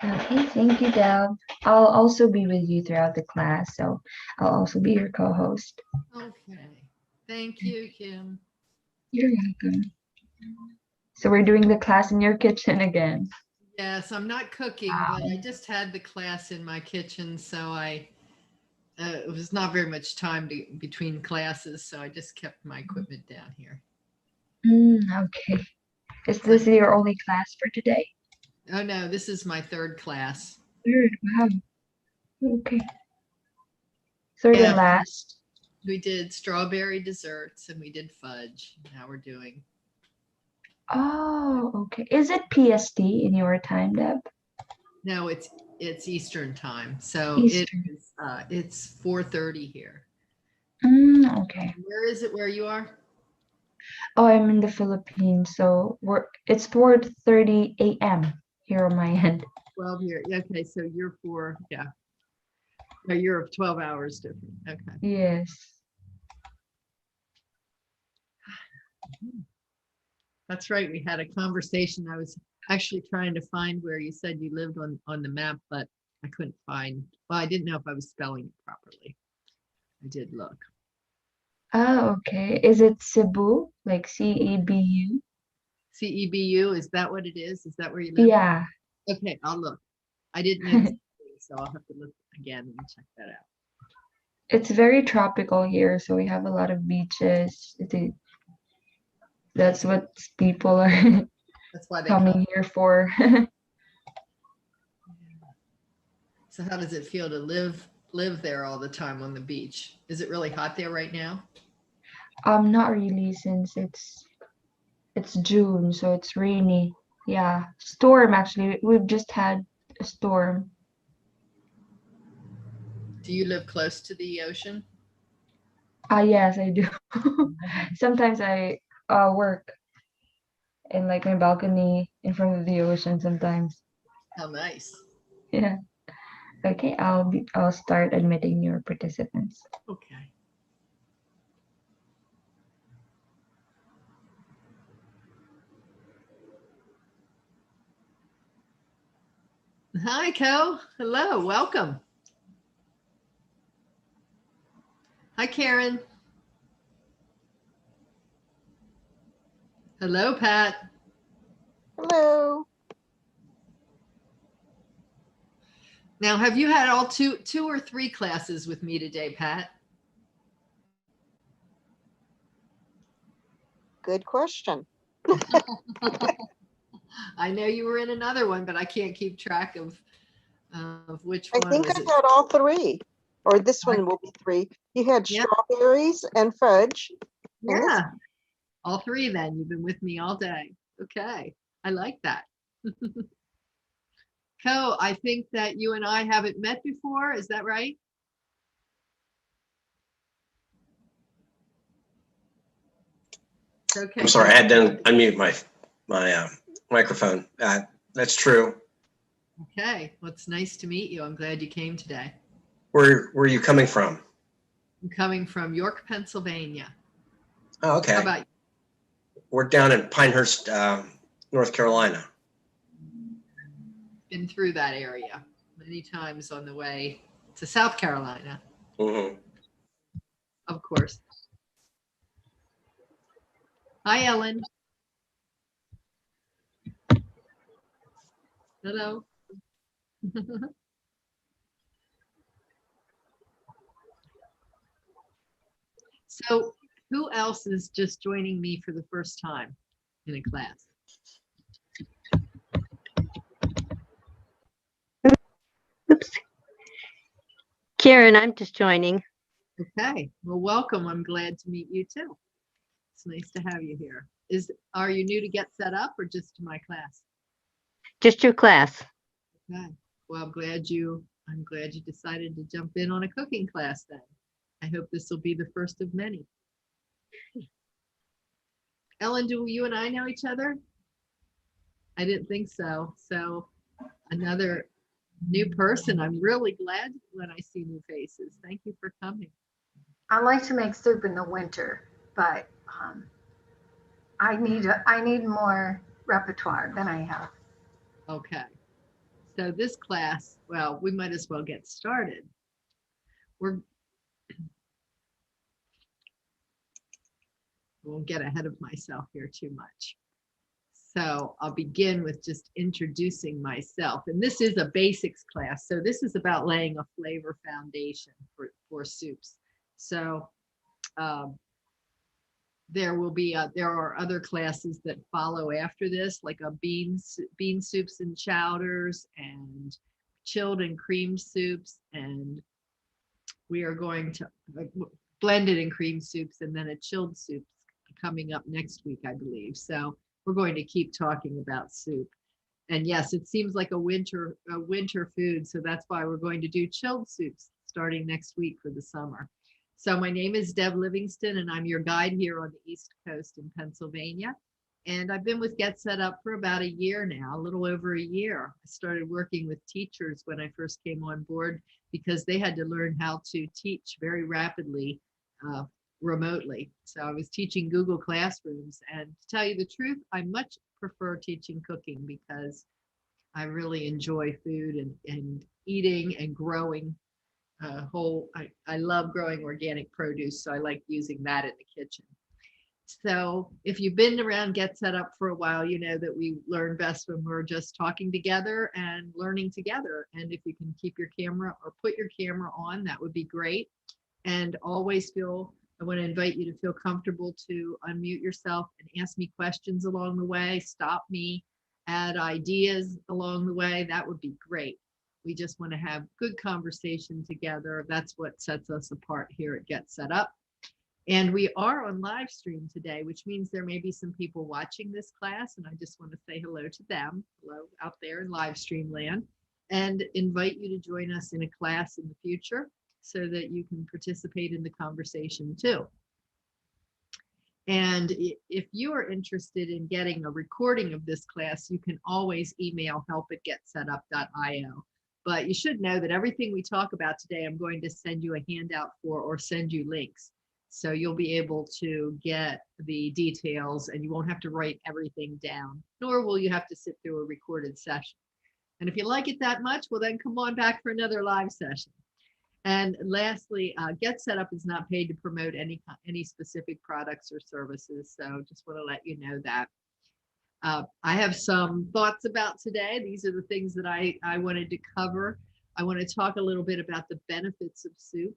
Okay, thank you, Deb. I'll also be with you throughout the class, so I'll also be your co-host. Okay. Thank you, Kim. You're welcome. So we're doing the class in your kitchen again. Yes, I'm not cooking, but I just had the class in my kitchen, so it was not very much time between classes, so I just kept my equipment down here. Okay. Is But this your only class for today? oh no, this is my third class. Third. Wow. Okay. Third and Yeah, last. we did strawberry desserts and we did fudge. Now we're doing Oh, okay. Is it PST in your time, Deb? no, it's Eastern time, so Eastern. it's 4:30 here. Okay. Where is it? Where you are? Oh, I'm in the Philippines, so it's 4:30 a.m. here on my end. 12 here. Okay, so you're yeah. No, you're 12 hours different. Okay. Yes. That's right. We had a conversation. I was actually trying to find where you said you lived on the map, but I couldn't find. Well, I didn't know if I was spelling it properly. I did look. Oh, okay. Is it Cebu? Like CEBU? CEBU, is that what it is? Is that where you live? Yeah. Okay, I'll look. I didn't know the spelling, so I'll have to look again and check that out. It's very tropical here, so we have a lot of beaches. That's what people are That's why they come. coming here for. So how does it feel to live there all the time on the beach? Is it really hot there right now? Not really since it's June, so it's rainy. Yeah. Storm actually. We've just had a storm. Do you live close to the ocean? Ah, yes, I do. Sometimes I work in like my balcony in front of the ocean sometimes. How nice. Yeah. Okay, I'll start admitting your participants. Okay. Hi, Co. Hello, welcome. Hi, Karen. Hello, Pat. Hello. Now, have you had all two or three classes with me today, Pat? Good question. I know you were in another one, but I can't keep track of which I one think was I it. had all three, or this I- one will be three. You had Yeah. strawberries and fudge. And this, Yeah, all three then. You've been with me all day. Okay, I like that. Co, I think that you and I haven't met before. Is that right? Okay. I'm sorry, I had to unmute my microphone. That's true. Okay, well, it's nice to meet you. I'm glad you came today. Where are you coming from? I'm coming from York, Pennsylvania. Oh, How okay. about you? We're down in Pinehurst, North Carolina. Been through that area many times on the way to South Carolina, Hmm. of course. Hi, Ellen. Hello. So, who else is just joining me for the first time in a class? Oops. Karen, I'm just joining. Okay, well, welcome. I'm glad to meet you too. It's nice to have you here. Are you new to Get Set Up or just to my class? Just your class. Okay. Well, I'm glad you decided to jump in on a cooking class then. I hope this will be the first of many. Ellen, do you and I know each other? I didn't think so. So another new person. I'm really glad when I see new faces. Thank you for coming. I like to make soup in the winter, but I need more repertoire than I have. Okay. So this class, well, we might as well get started. Won't get ahead of myself here too much. So I'll begin with just introducing myself. And this is a basics class. So this is about laying a flavor foundation for soups. So there are other classes that follow after this, like a bean soups and chowders and chilled and cream soups. And we are going to blended and cream soups, and then a chilled soup coming up next week, I believe. So we're going to keep talking about soup. And yes, it seems like a winter food. So that's why we're going to do chilled soups starting next week for the summer. So my name is Deb Livingston, and I'm your guide here on the East Coast in Pennsylvania. And I've been with Get Set Up for about a year now, a little over a year. I started working with teachers when I first came on board because they had to learn how to teach very rapidly remotely. So I was teaching Google Classrooms, and to tell you the truth, I much prefer teaching cooking because I really enjoy food and eating and growing I love growing organic produce, so I like using that in the kitchen. So if you've been around Get Set Up for a while, you know that we learn best when we're just talking together and learning together. And if you can keep your camera or put your camera on, that would be great. And always I want to invite you to feel comfortable to unmute yourself and ask me questions along the way, stop me, add ideas along the way. That would be great. We just want to have good conversation together. That's what sets us apart here at Get Set Up. And we are on live stream today, which means there may be some people watching this class, and I just want to say hello to them. Hello out there in live stream land, and invite you to join us in a class in the future so that you can participate in the conversation too. And if you are interested in getting a recording of this class, you can always email help@getsetup.io. But you should know that everything we talk about today, I'm going to send you a handout for or send you links. So you'll be able to get the details and you won't have to write everything down, nor will you have to sit through a recorded session. And if you like it that much, well, then come on back for another live session. And lastly, Get Set Up is not paid to promote any specific products or services. So just want to let you know that. I have some thoughts about today. These are the things that I wanted to cover. I want to talk a little bit about the benefits of soup,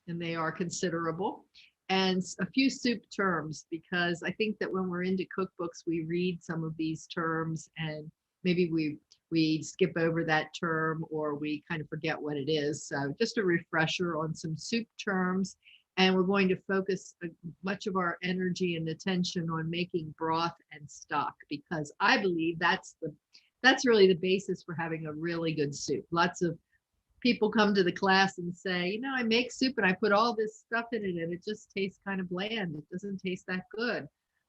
and they are considerable, and a few soup terms, because I think that when we're into cookbooks, we read some of these terms and maybe we skip over that term or we kind of forget what it is. So just a refresher on some soup terms. And we're going to focus much of our energy and attention on making broth and stock, because I believe that's really the basis for having a really good soup. Lots of people come to the class and say, you know, I make soup and I put all this stuff in it and it just tastes kind of bland. It doesn't taste that good.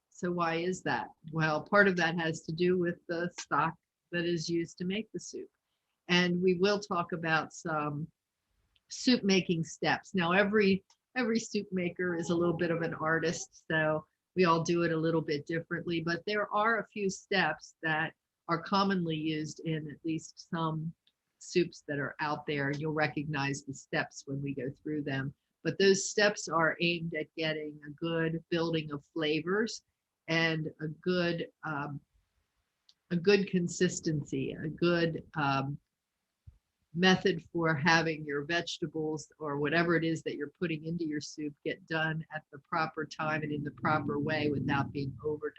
So why is that? Well, part of that has to do with the stock that is used to make the soup. And we will talk about some soup making steps. Now, every soup maker is a little bit of an artist, so we all do it a little bit differently, but there are a few steps that are commonly used in at least some soups that are out there. You'll recognize the steps when we go through them, but those steps are aimed at getting a good building of flavors and a good consistency, a good method for having your vegetables or whatever it is that you're putting into your soup get done at the proper time and in the proper way without being overdone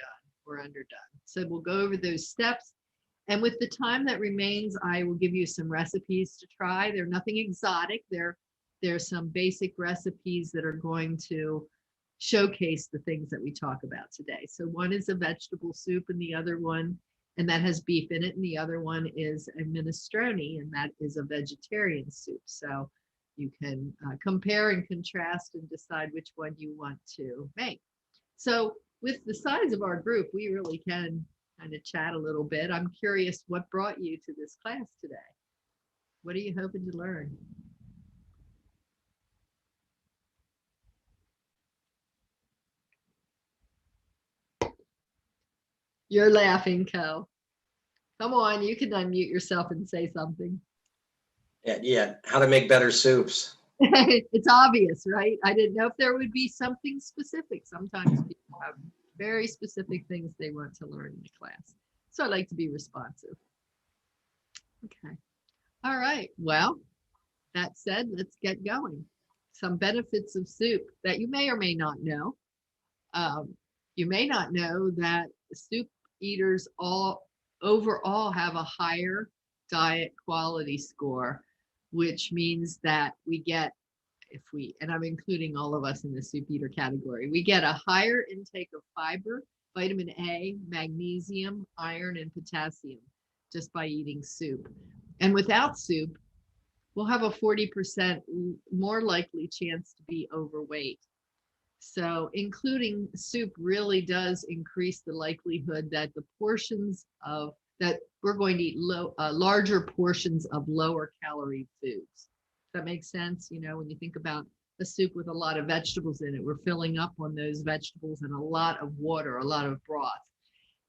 or underdone. So we'll go over those steps. And with the time that remains, I will give you some recipes to try. They're nothing exotic. There's some basic recipes that are going to showcase the things that we talk about today. So one is a vegetable soup, and the other one, and that has beef in it, and the other one is a minestrone, and that is a vegetarian soup. So you can compare and contrast and decide which one you want to make. So with the size of our group, we really can kind of chat a little bit. I'm curious, what brought you to this class today? What are you hoping to learn? You're laughing, Co. Come on, you can unmute yourself and say something. Yeah, how to make better soups. It's obvious, right? I didn't know if there would be something specific. Sometimes people have very specific things they want to learn in the class. So I like to be responsive. Okay. All right. Well, that said, let's get going. Some benefits of soup that you may or may not know. You may not know that soup eaters all overall have a higher diet quality score, which means that we get, and I'm including all of us in the soup eater category, we get a higher intake of fiber, vitamin A, magnesium, iron, and potassium just by eating soup. And without soup, we'll have a 40% more likely chance to be overweight. So including soup really does increase the likelihood that the portions of that we're going to eat larger portions of lower calorie foods. Does that make sense? You know, when you think about a soup with a lot of vegetables in it, we're filling up on those vegetables and a lot of water, a lot of broth.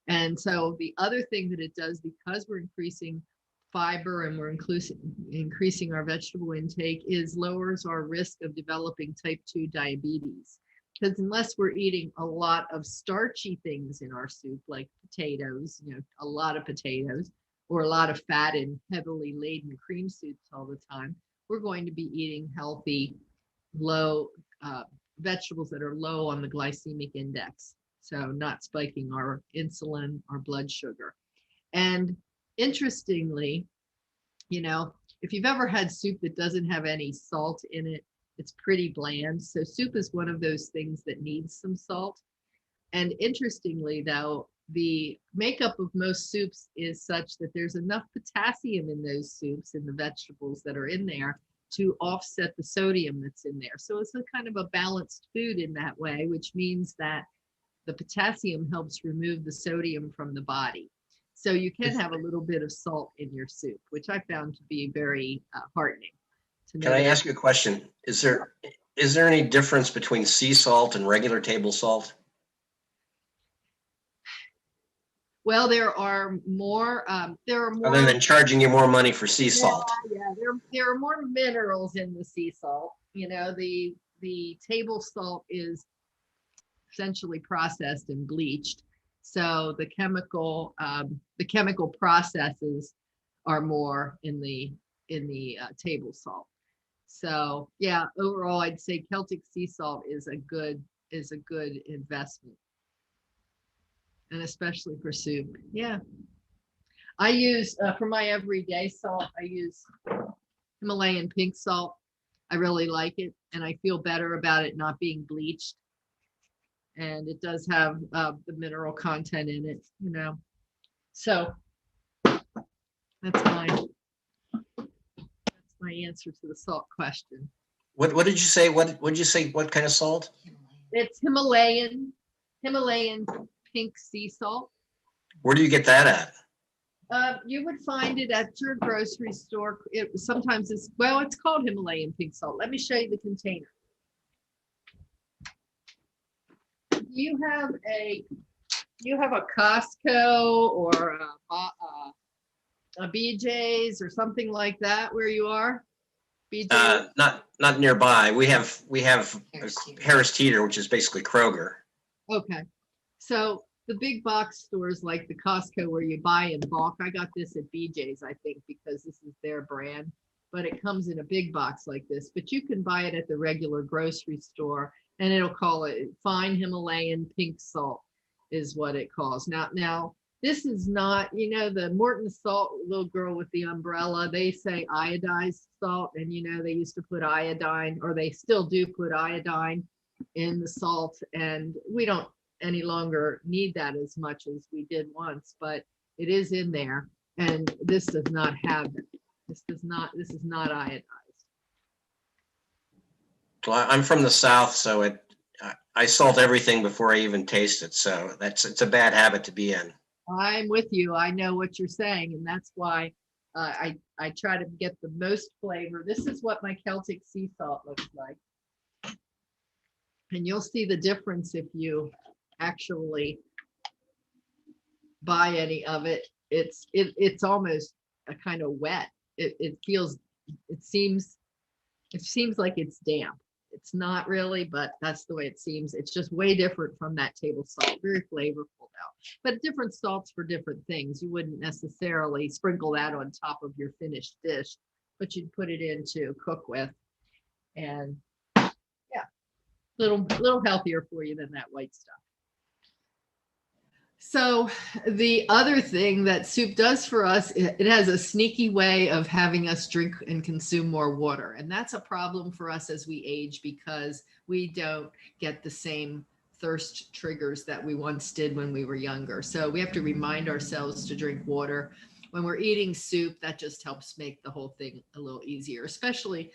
And so the other thing that it does, because we're increasing fiber and we're increasing our vegetable intake, is lowers our risk of developing type 2 diabetes. Because unless we're eating a lot of starchy things in our soup, like potatoes, you know, a lot of potatoes, or a lot of fat and heavily laden cream soups all the time, we're going to be eating healthy, low vegetables that are low on the glycemic index. So not spiking our insulin, our blood sugar. And interestingly, you know, if you've ever had soup that doesn't have any salt in it, it's pretty bland. So soup is one of those things that needs some salt. And interestingly, though, the makeup of most soups is such that there's enough potassium in those soups, in the vegetables that are in there, to offset the sodium that's in there. So it's a kind of a balanced food in that way, which means that the potassium helps remove the sodium from the body. So you can have a little bit of salt in your soup, which I found to be very heartening. Can I ask you a question? Is there any difference between sea salt and regular table salt? Well, there are more. Other than charging you more money for sea salt. Yeah, there are more minerals in the sea salt. You know, the table salt is essentially processed and bleached, so the chemical processes are more in the table salt. So yeah, overall, I'd say Celtic sea salt is a good investment, and especially for soup. Yeah, I use for my everyday salt, I use Himalayan pink salt. I really like it, and I feel better about it not being bleached. And it does have the mineral content in it, you know. So that's my answer to the salt question. What did you say? What did you say? What kind of salt? It's Himalayan pink sea salt. Where do you get that at? You would find it at your grocery store. Sometimes it's called Himalayan pink salt. Let me show you the container. You have a Costco or a BJ's or something like that where you are? BJ's? Not nearby. We have Harris Teeter, which is basically Kroger. Okay. So the big box stores like the Costco where you buy in bulk, I got this at BJ's, I think, because this is their brand, but it comes in a big box like this. But you can buy it at the regular grocery store, and it'll call it fine Himalayan pink salt is what it calls. Now this is not, you know, the Morton salt, little girl with the umbrella, they say iodized salt, and you know, they used to put iodine, or they still do put iodine in the salt, and we don't any longer need that as much as we did once, but it is in there, and this does not have it. This is not iodized. Well, I'm from the South, so I salt everything before I even taste it. So it's a bad habit to be in. I'm with you. I know what you're saying, and that's why I try to get the most flavor. This is what my Celtic sea salt looks like, and you'll see the difference if you actually buy any of it. it's almost a kind of wet. It feels, it seems like it's damp. It's not really, but that's the way it seems. It's just way different from that table salt, very flavorful though. But different salts for different things. You wouldn't necessarily sprinkle that on top of your finished dish, but you'd put it in to cook with. And yeah, little healthier for you than that white stuff. So the other thing that soup does for us, it has a sneaky way of having us drink and consume more water. And that's a problem for us as we age because we don't get the same thirst triggers that we once did when we were younger. So we have to remind ourselves to drink water. When we're eating soup, that just helps make the whole thing a little easier, especially,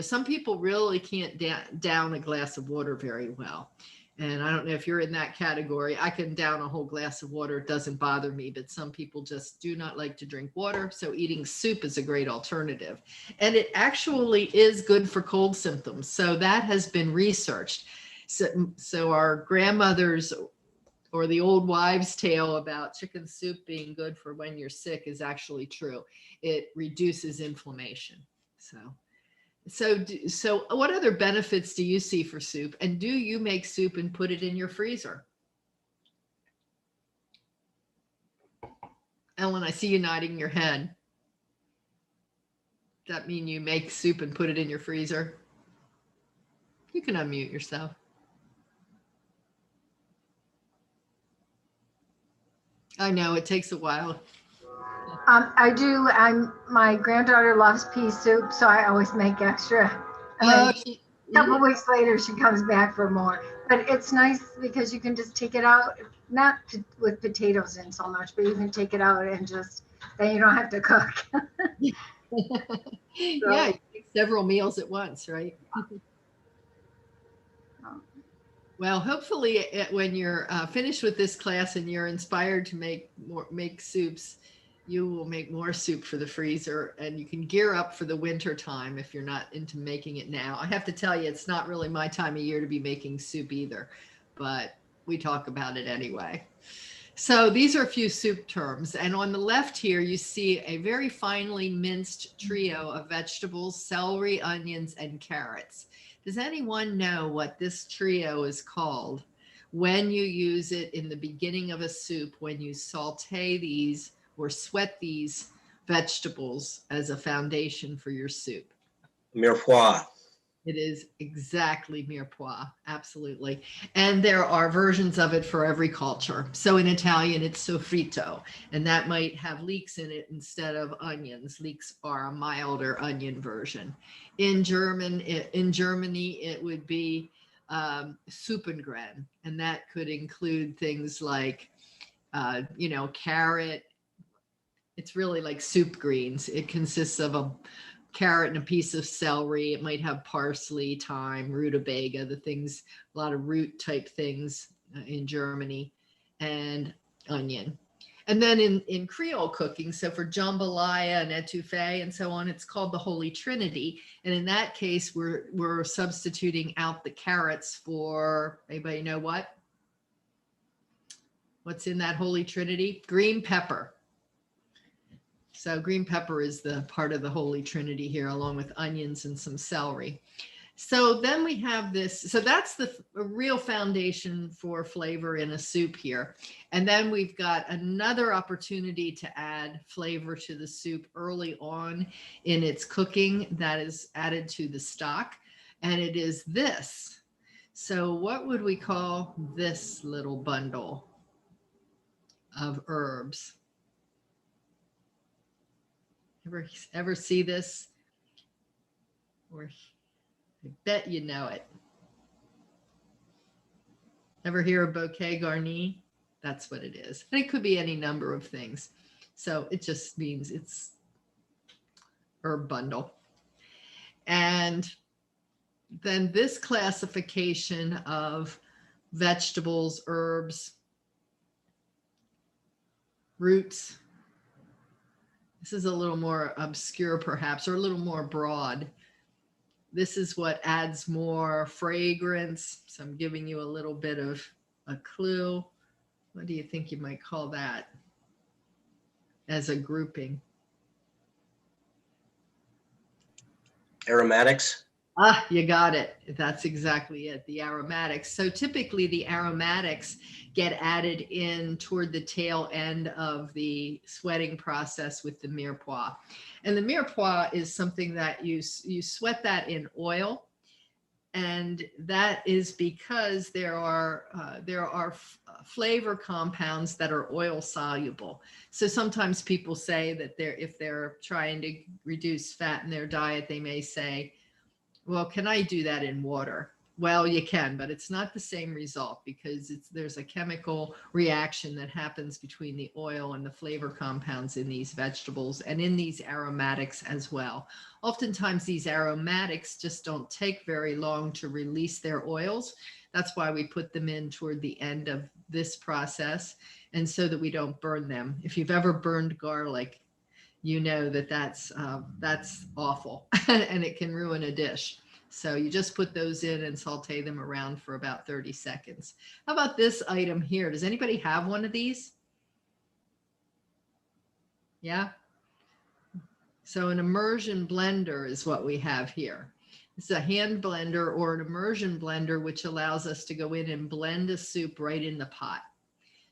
some people really can't down a glass of water very well. And I don't know if you're in that category. I can down a whole glass of water. It doesn't bother me, but some people just do not like to drink water. So eating soup is a great alternative. And it actually is good for cold symptoms. So that has been researched. So our grandmothers or the old wives' tale about chicken soup being good for when you're sick is actually true. It reduces inflammation. So what other benefits do you see for soup? And do you make soup and put it in your freezer? Ellen, I see you nodding your head. Does that mean you make soup and put it in your freezer? You can unmute yourself. I know it takes a while. I do. My granddaughter loves pea soup, so I always make extra. And Oh, then a couple weeks later, she comes back for more. But it's nice because you can just take it out, not with potatoes in so much, but you can take it out and then you don't have to cook. Yeah, you make several meals at once, right? Well, hopefully when you're finished with this class and you're inspired to make soups, you will make more soup for the freezer and you can gear up for the winter time if you're not into making it now. I have to tell you, it's not really my time of year to be making soup either, but we talk about it anyway. So these are a few soup terms. And on the left here, you see a very finely minced trio of vegetables, celery, onions, and carrots. Does anyone know what this trio is called when you use it in the beginning of a soup, when you saute these or sweat these vegetables as a foundation for your soup? Mirepoix. It is exactly mirepoix, absolutely. And there are versions of it for every culture. So in Italian, it's sofrito, and that might have leeks in it instead of onions. Leeks are a milder onion version. In Germany, it would be Supengren, and that could include things like, carrot. It's really like soup greens. It consists of a carrot and a piece of celery. It might have parsley, thyme, rutabaga, a lot of root type things in Germany, and onion. And then in Creole cooking, so for jambalaya and etouffee and so on, it's called the Holy Trinity. And in that case, we're substituting out the carrots for, anybody know what? What's in that Holy Trinity? Green pepper. So green pepper is the part of the Holy Trinity here, along with onions and some celery. So then we have this. So that's the real foundation for flavor in a soup here. And then we've got another opportunity to add flavor to the soup early on in its cooking that is added to the stock. And it is this. So what would we call this little bundle of herbs? Ever see this? Or I bet you know it. Ever hear of bouquet garni? That's what it is. And it could be any number of things. So it just means it's herb bundle. And then this classification of vegetables, herbs, roots. This is a little more obscure perhaps, or a little more broad. This is what adds more fragrance. So I'm giving you a little bit of a clue. What do you think you might call that? as a grouping? Aromatics? Ah, you got it. That's exactly it. The aromatics. So typically the aromatics get added in toward the tail end of the sweating process with the mirepoix. And the mirepoix is something that you sweat that in oil. And that is because there are flavor compounds that are oil soluble. So sometimes people say that if they're trying to reduce fat in their diet, they may say, well, can I do that in water? Well, you can, but it's not the same result because there's a chemical reaction that happens between the oil and the flavor compounds in these vegetables and in these aromatics as well. Oftentimes these aromatics just don't take very long to release their oils. That's why we put them in toward the end of this process, and so that we don't burn them. If you've ever burned garlic, you know that that's awful and it can ruin a dish. So you just put those in and saute them around for about 30 seconds. How about this item here? Does anybody have one of these? Yeah. So an immersion blender is what we have here. It's a hand blender or an immersion blender, which allows us to go in and blend a soup right in the pot.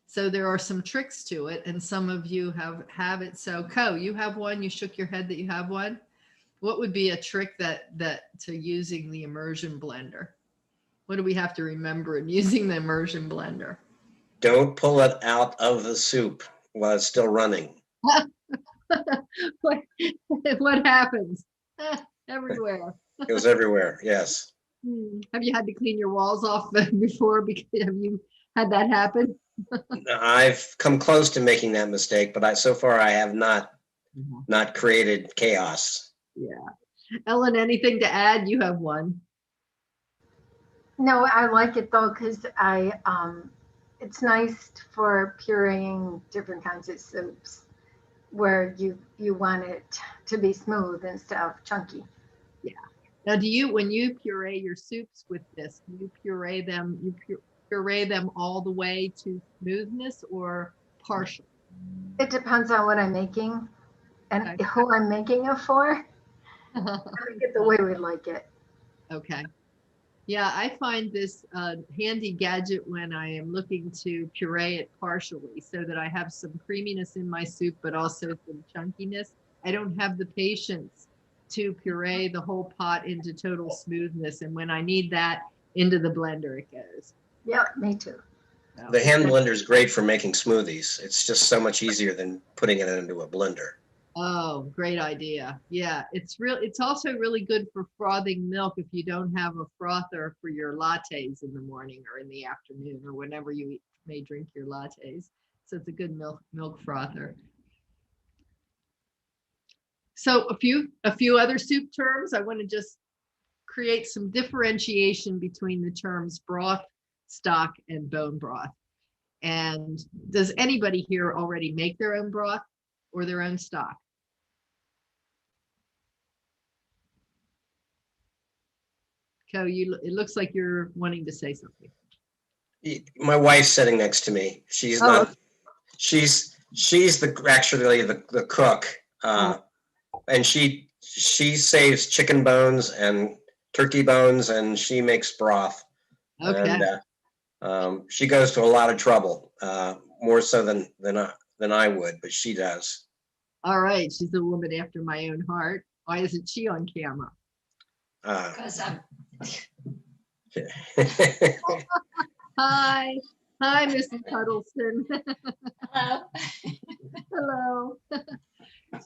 So there are some tricks to it, and some of you have it. So Co, you have one. You shook your head that you have one. What would be a trick that to using the immersion blender? What do we have to remember in using the immersion blender? Don't pull it out of the soup while it's still running. What happens? Everywhere. It goes everywhere, yes. Have you had to clean your walls off before? Because have you had that happen? I've come close to making that mistake, but so far I have not created chaos. Yeah. Ellen, anything to add? You have one. No, I like it though, because it's nice for pureeing different kinds of soups where you want it to be smooth instead of chunky. Yeah. Now, when you puree your soups with this, do you puree them? You puree them all the way to smoothness or partial? It depends on what I'm making and Okay. who I'm making it for. I make it the way we like it. Okay. Yeah, I find this handy gadget when I am looking to puree it partially so that I have some creaminess in my soup, but also some chunkiness. I don't have the patience to puree the whole pot into total smoothness. And when I need that, into the blender it goes. Yep, me too. So, The hand blender is great for making smoothies. It's just so much easier than putting it into a blender. oh, great idea. Yeah, it's also really good for frothing milk if you don't have a frother for your lattes in the morning or in the afternoon or whenever you may drink your lattes. So it's a good milk frother. So a few other soup terms. I want to just create some differentiation between the terms broth, stock, and bone broth. And does anybody here already make their own broth or their own stock? Co, it looks like you're wanting to say something. My wife's sitting next to me. She's not. She's actually the cook, and she saves chicken bones and turkey bones, and she makes broth. Okay. And she goes to a lot of trouble, more so than I would, but she does. All right, she's a woman after my own heart. Why isn't she on camera? Because I'm Hi, Mrs. Huddleston. hello.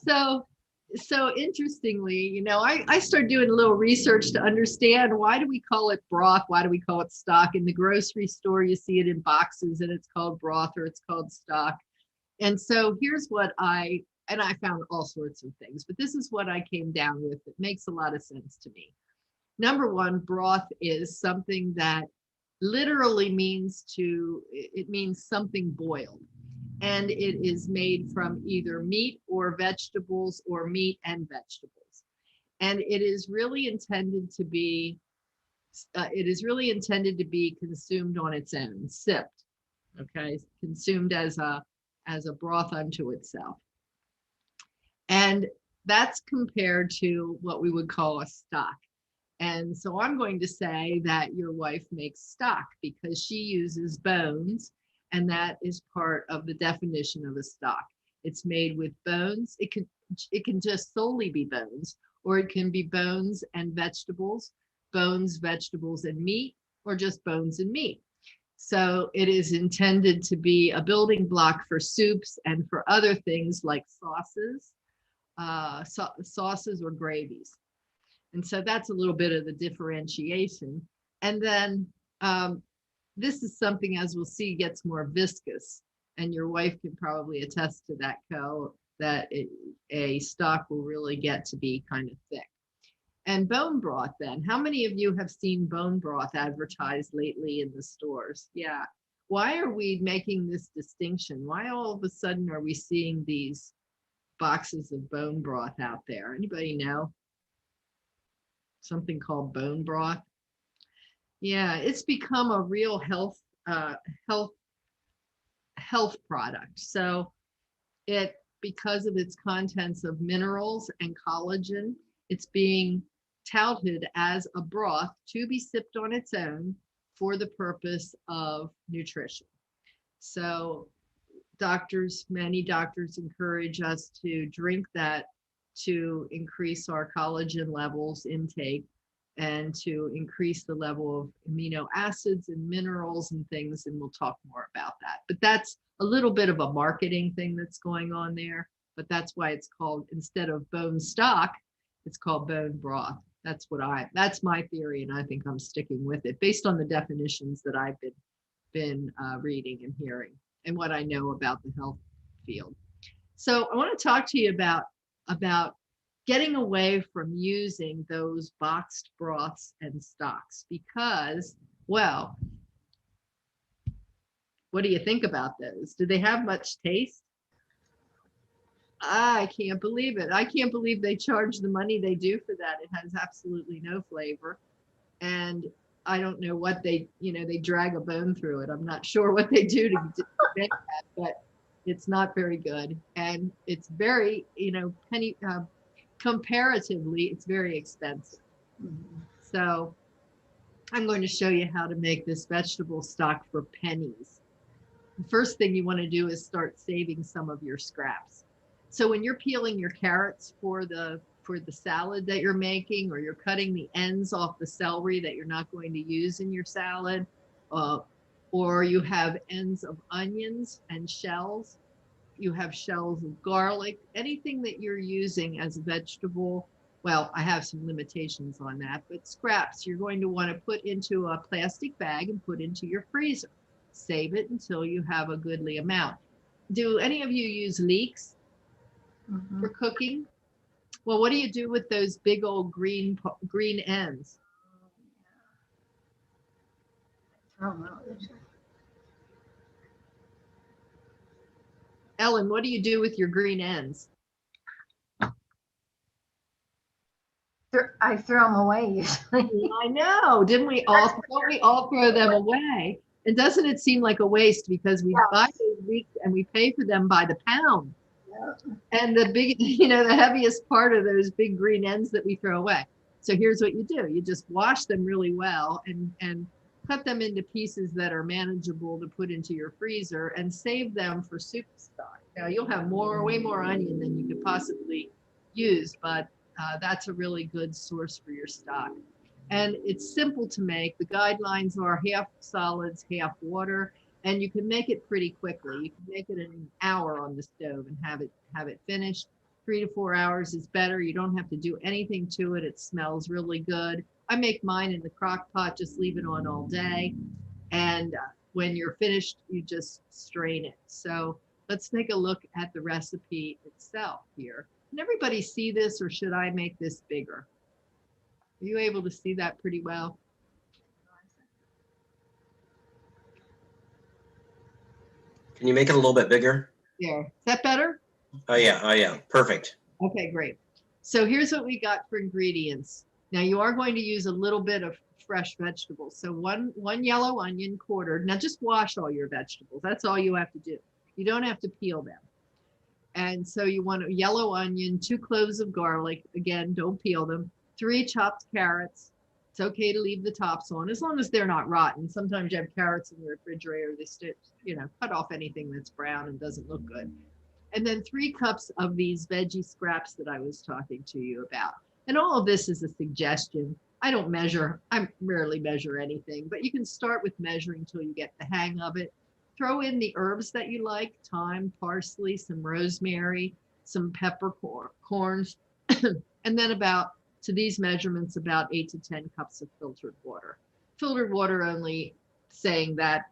Hello. So interestingly, I started doing a little research to understand why do we call it broth? Why do we call it stock? In the grocery store, you see it in boxes and it's called broth or it's called stock. And so here's what I found all sorts of things, but this is what I came down with. It makes a lot of sense to me. Number one, broth is something that literally means something boiled. And it is made from either meat or vegetables or meat and vegetables. And it is really intended to be consumed on its own, sipped, okay, consumed as a broth unto itself. And that's compared to what we would call a stock. And so I'm going to say that your wife makes stock because she uses bones, and that is part of the definition of a stock. It's made with bones. It can just solely be bones, or it can be bones and vegetables, bones, vegetables, and meat, or just bones and meat. So it is intended to be a building block for soups and for other things like sauces, sauces or gravies. And so that's a little bit of the differentiation. And then this is something, as we'll see, gets more viscous. And your wife can probably attest to that, Co, that a stock will really get to be kind of thick. And bone broth then. How many of you have seen bone broth advertised lately in the stores? Yeah. Why are we making this distinction? Why all of a sudden are we seeing these boxes of bone broth out there? Anybody know? Something called bone broth. Yeah, it's become a real health product. So it, because of its contents of minerals and collagen, it's being touted as a broth to be sipped on its own for the purpose of nutrition. So many doctors encourage us to drink that to increase our collagen levels intake and to increase the level of amino acids and minerals and things. And we'll talk more about that. But that's a little bit of a marketing thing that's going on there. But that's why it's called, instead of bone stock, it's called bone broth. That's my theory, and I think I'm sticking with it based on the definitions that I've been reading and hearing and what I know about the health field. So I want to talk to you about getting away from using those boxed broths and stocks because, well, what do you think about those? Do they have much taste? I can't believe it. I can't believe they charge the money they do for that. It has absolutely no flavor. And I don't know what they drag a bone through it. I'm not sure what they do to make that, but it's not very good. And it's very, comparatively, it's very expensive. So I'm going to show you how to make this vegetable stock for pennies. The first thing you want to do is start saving some of your scraps. So when you're peeling your carrots for the salad that you're making, or you're cutting the ends off the celery that you're not going to use in your salad, or you have ends of onions and shells, you have shells of garlic, anything that you're using as a vegetable. Well, I have some limitations on that, but scraps you're going to want to put into a plastic bag and put into your freezer. Save it until you have a goodly amount. Do any of you use leeks for cooking? Well, what do you do with those big old green ends? Ellen, what do you do with your green ends? I throw them away usually. I know. Don't we all throw them away? And doesn't it seem like a waste because we buy those leeks and we pay for them by the pound? And the big, the heaviest part of those big green ends that we throw away. So here's what you do. You just wash them really well and cut them into pieces that are manageable to put into your freezer and save them for soup stock. Now you'll have way more onion than you could possibly use, but that's a really good source for your stock. And it's simple to make. The guidelines are half solids, half water. And you can make it pretty quickly. You can make it in an hour on the stove and have it finished. 3 to 4 hours is better. You don't have to do anything to it. It smells really good. I make mine in the crock pot, just leave it on all day. And when you're finished, you just strain it. So let's take a look at the recipe itself here. Can everybody see this, or should I make this bigger? Are you able to see that pretty well? Can you make it a little bit bigger? There. Is that better? Oh yeah. Perfect. Okay, great. So here's what we got for ingredients. Now you are going to use a little bit of fresh vegetables. So one yellow onion quartered. Now just wash all your vegetables. That's all you have to do. You don't have to peel them. And so you want a yellow onion, 2 cloves of garlic. Again, don't peel them. 3 chopped carrots. It's okay to leave the tops on as long as they're not rotten. Sometimes you have carrots in the refrigerator. They still, cut off anything that's brown and doesn't look good. And then 3 cups of these veggie scraps that I was talking to you about. And all of this is a suggestion. I don't measure. I rarely measure anything, but you can start with measuring until you get the hang of it. Throw in the herbs that you like, thyme, parsley, some rosemary, some peppercorns, and then to these measurements, about 8 to 10 cups of filtered water. Filtered water only saying that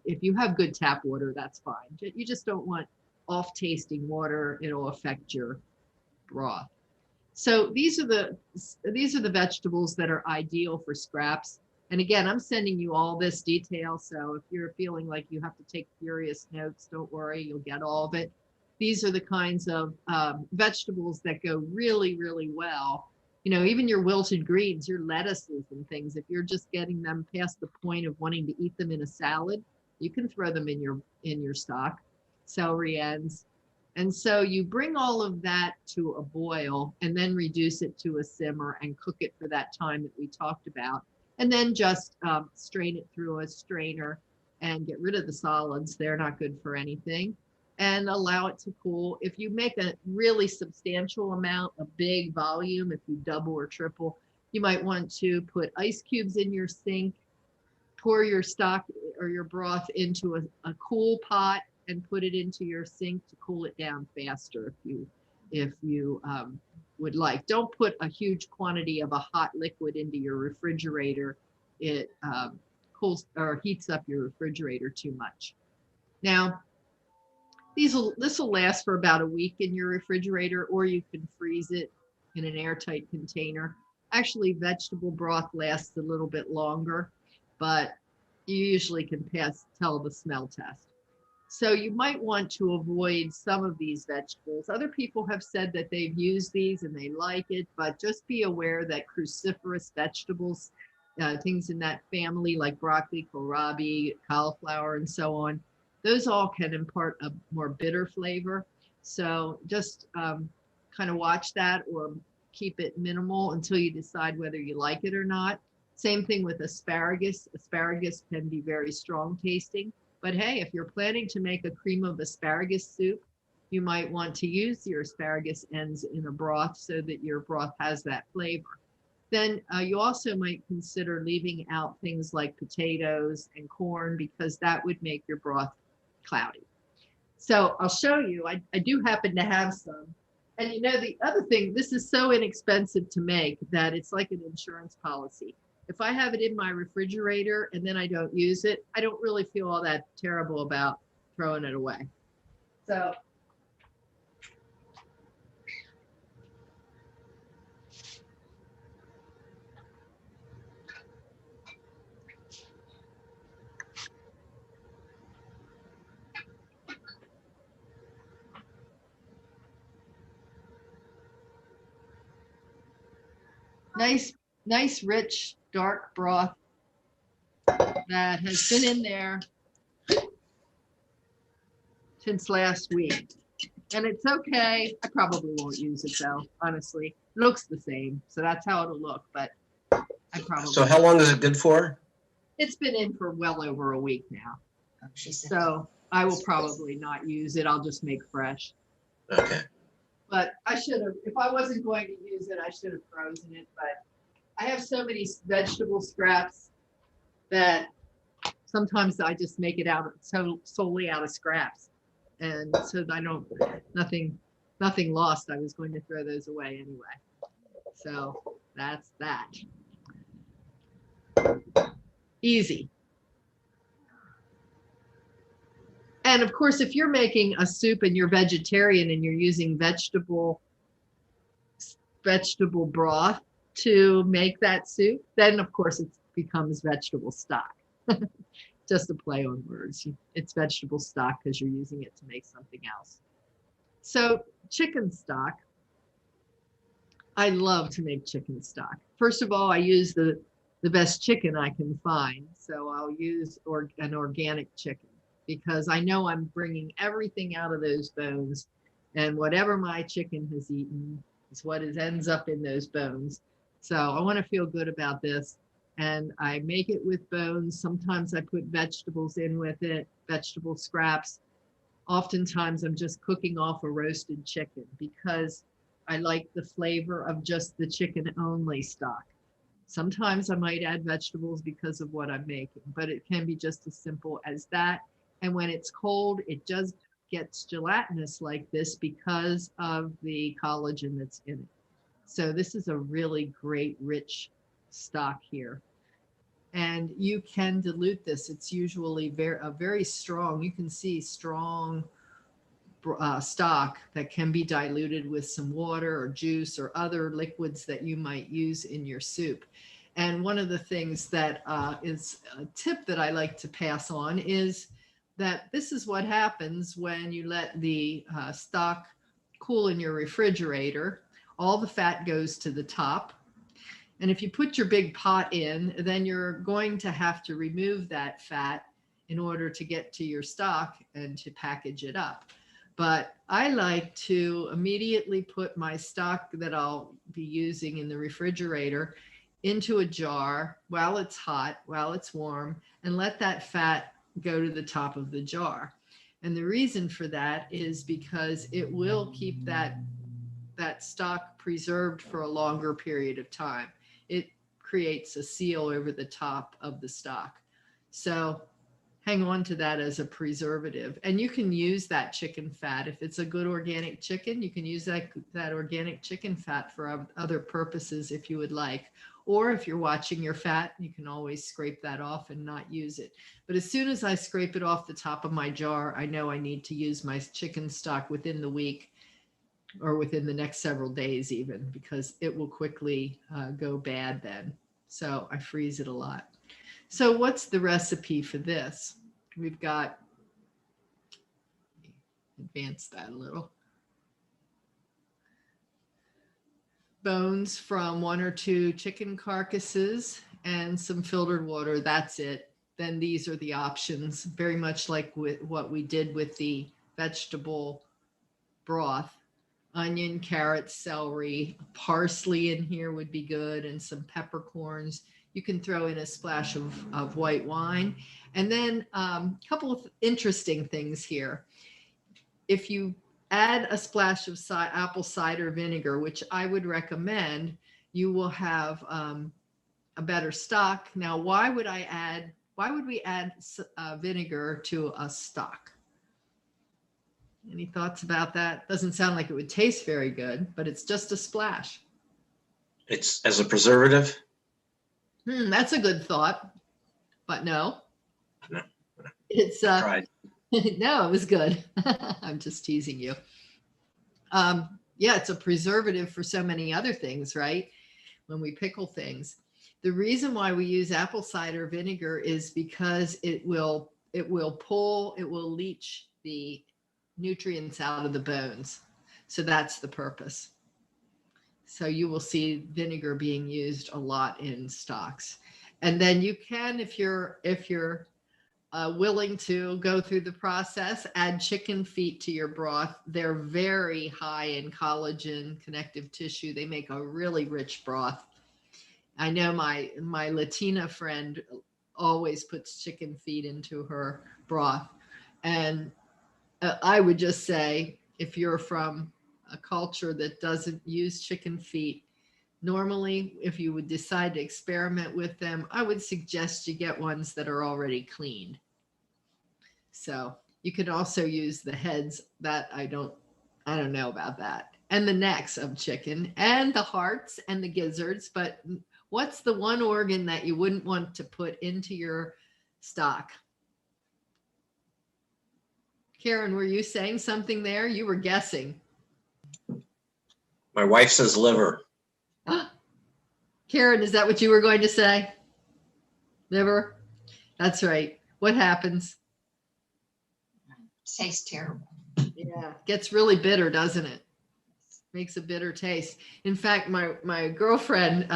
if you have good tap water, that's fine. You just don't want off-tasting water. It'll affect your broth. So these are the vegetables that are ideal for scraps. And again, I'm sending you all this detail. So if you're feeling like you have to take furious notes, don't worry, you'll get all of it. These are the kinds of vegetables that go really, really well. Even your wilted greens, your lettuces and things, if you're just getting them past the point of wanting to eat them in a salad, you can throw them in your stock, celery ends. And so you bring all of that to a boil and then reduce it to a simmer and cook it for that time that we talked about. And then just strain it through a strainer and get rid of the solids. They're not good for anything. And allow it to cool. If you make a really substantial amount, a big volume, if you double or triple, you might want to put ice cubes in your sink, pour your stock or your broth into a cool pot and put it into your sink to cool it down faster if you would like. Don't put a huge quantity of a hot liquid into your refrigerator. It cools or heats up your refrigerator too much. Now, this will last for about a week in your refrigerator, or you can freeze it in an airtight container. Actually, vegetable broth lasts a little bit longer, but you usually can tell the smell test. So you might want to avoid some of these vegetables. Other people have said that they've used these and they like it, but just be aware that cruciferous vegetables, things in that family like broccoli, kohlrabi, cauliflower, and so on, those all can impart a more bitter flavor. So just kind of watch that or keep it minimal until you decide whether you like it or not. Same thing with asparagus. Asparagus can be very strong tasting. But hey, if you're planning to make a cream of asparagus soup, you might want to use your asparagus ends in a broth so that your broth has that flavor. Then you also might consider leaving out things like potatoes and corn because that would make your broth cloudy. So I'll show you, I do happen to have some. And the other thing, this is so inexpensive to make that it's like an insurance policy. If I have it in my refrigerator and then I don't use it, I don't really feel all that terrible about throwing it away. So nice, rich, dark broth that has been in there since last week. And it's okay. I probably won't use it though, honestly. It looks the same, so that's how it'll look, but I probably. So how long is it good for? It's been in for well over a week now. So I will probably not use it. I'll just make fresh. Okay. But I should have, if I wasn't going to use it, I should have frozen it. But I have so many vegetable scraps that sometimes I just make it solely out of scraps. And so I don't, nothing lost. I was going to throw those away anyway. So that's that. Easy. And of course, if you're making a soup and you're vegetarian and you're using vegetable broth to make that soup, then of course it becomes vegetable stock. Just a play on words. It's vegetable stock because you're using it to make something else. So chicken stock. I love to make chicken stock. First of all, I use the best chicken I can find. So I'll use an organic chicken, because I know I'm bringing everything out of those bones And whatever my chicken has eaten is what ends up in those bones. So I want to feel good about this. And I make it with bones. Sometimes I put vegetables in with it, vegetable scraps. Oftentimes I'm just cooking off a roasted chicken because I like the flavor of just the chicken only stock. Sometimes I might add vegetables because of what I'm making, but it can be just as simple as that. And when it's cold, it just gets gelatinous like this because of the collagen that's in it. So this is a really great, rich stock here. And you can dilute this. It's usually very strong. You can see strong stock that can be diluted with some water or juice or other liquids that you might use in your soup. And one of the things that is a tip that I like to pass on is that this is what happens when you let the stock cool in your refrigerator. All the fat goes to the top. And if you put your big pot in, then you're going to have to remove that fat in order to get to your stock and to package it up. But I like to immediately put my stock that I'll be using in the refrigerator into a jar while it's hot, while it's warm, and let that fat go to the top of the jar. And the reason for that is because it will keep that stock preserved for a longer period of time. It creates a seal over the top of the stock. So hang on to that as a preservative. And you can use that chicken fat. If it's a good organic chicken, you can use that organic chicken fat for other purposes if you would like. Or if you're watching your fat, you can always scrape that off and not use it. But as soon as I scrape it off the top of my jar, I know I need to use my chicken stock within the week or within the next several days even, because it will quickly go bad then. So I freeze it a lot. So what's the recipe for this? We've got, advance that a little. Bones from 1 or 2 chicken carcasses and some filtered water. That's it. Then these are the options, very much like with what we did with the vegetable broth. Onion, carrots, celery, parsley in here would be good, and some peppercorns. You can throw in a splash of white wine. And then a couple of interesting things here. If you add a splash of apple cider vinegar, which I would recommend, you will have a better stock. Now, why would we add vinegar to a stock? Any thoughts about that? Doesn't sound like it would taste very good, but it's just a splash. It's as a preservative? That's a good thought, but no. No. It's Tried. no, it was good. I'm just teasing you. Yeah, it's a preservative for so many other things, right? When we pickle things. The reason why we use apple cider vinegar is because it will leach the nutrients out of the bones. So that's the purpose. So you will see vinegar being used a lot in stocks. And then you can, if you're willing to go through the process, add chicken feet to your broth. They're very high in collagen, connective tissue. They make a really rich broth. I know my Latina friend always puts chicken feet into her broth. And I would just say, if you're from a culture that doesn't use chicken feet, normally, if you would decide to experiment with them, I would suggest you get ones that are already cleaned. So you can also use the heads. That I don't know about that. And the necks of chicken and the hearts and the gizzards. But what's the one organ that you wouldn't want to put into your stock? Karen, were you saying something there? You were guessing. My wife says liver. Karen, is that what you were going to say? Liver? That's right. What happens? Tastes terrible. Yeah, gets really bitter, doesn't it? Makes a bitter taste. In fact, my girlfriend,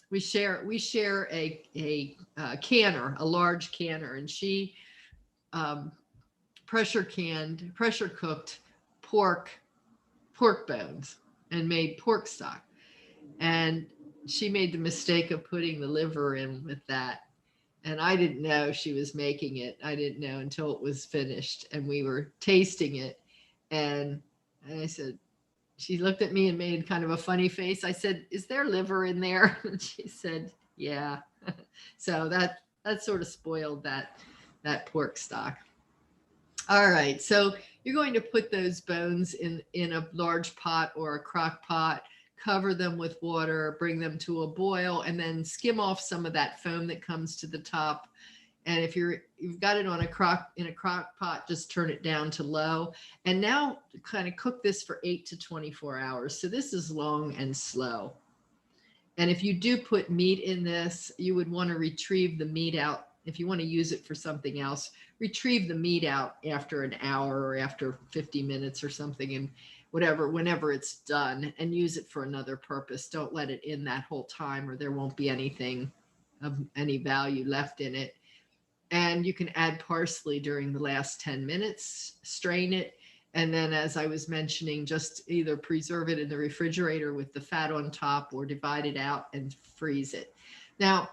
we share a canner, a large canner, and she pressure cooked pork bones and made pork stock. And she made the mistake of putting the liver in with that. And I didn't know she was making it. I didn't know until it was finished and we were tasting it. And I said, she looked at me and made kind of a funny face. I said, "Is there liver in there?" And she said, "Yeah." So that sort of spoiled that pork stock. All right. So you're going to put those bones in a large pot or a crock pot, cover them with water, bring them to a boil, and then skim off some of that foam that comes to the top. And if you've got it in a crock pot, just turn it down to low. And now kind of cook this for 8 to 24 hours. So this is long and slow. And if you do put meat in this, you would want to retrieve the meat out. If you want to use it for something else, retrieve the meat out after an hour or after 50 minutes or something, and whenever it's done, and use it for another purpose. Don't let it in that whole time, or there won't be anything of any value left in it. And you can add parsley during the last 10 minutes, strain it. And then, as I was mentioning, just either preserve it in the refrigerator with the fat on top or divide it out and freeze it. Now,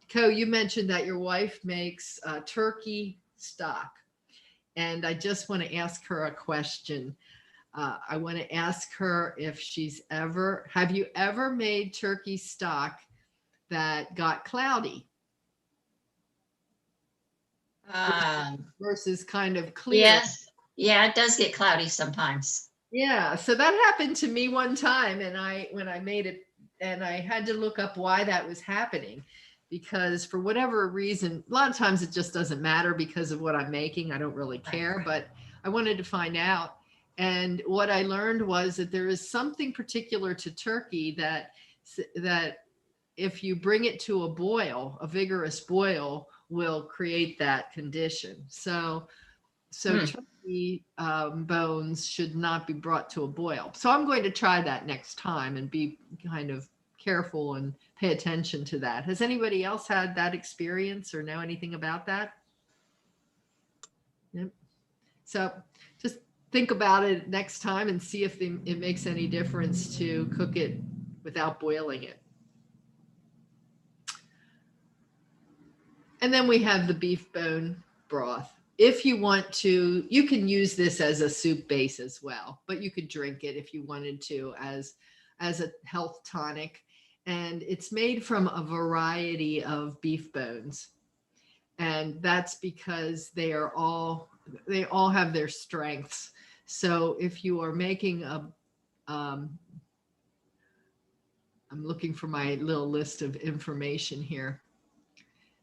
Ko, you mentioned that your wife makes turkey stock. And I just want to ask her a question. I want to ask her if have you ever made turkey stock that got cloudy? Versus kind of clear. Yes. Yeah, it does get cloudy sometimes. Yeah, so that happened to me one time, and when I made it, and I had to look up why that was happening, because for whatever reason, a lot of times it just doesn't matter because of what I'm making. I don't really care, but I wanted to find out. And what I learned was that there is something particular to turkey that if you bring it to a boil, a vigorous boil will create that condition. So turkey bones should not be brought to a boil. So I'm going to try that next time and be kind of careful and pay attention to that. Has anybody else had that experience or know anything about that? Yep. So just think about it next time and see if it makes any difference to cook it without boiling it. And then we have the beef bone broth. If you want to, you can use this as a soup base as well, but you could drink it if you wanted to as a health tonic. And it's made from a variety of beef bones. And that's because they all have their strengths. So if you are making I'm looking for my little list of information here.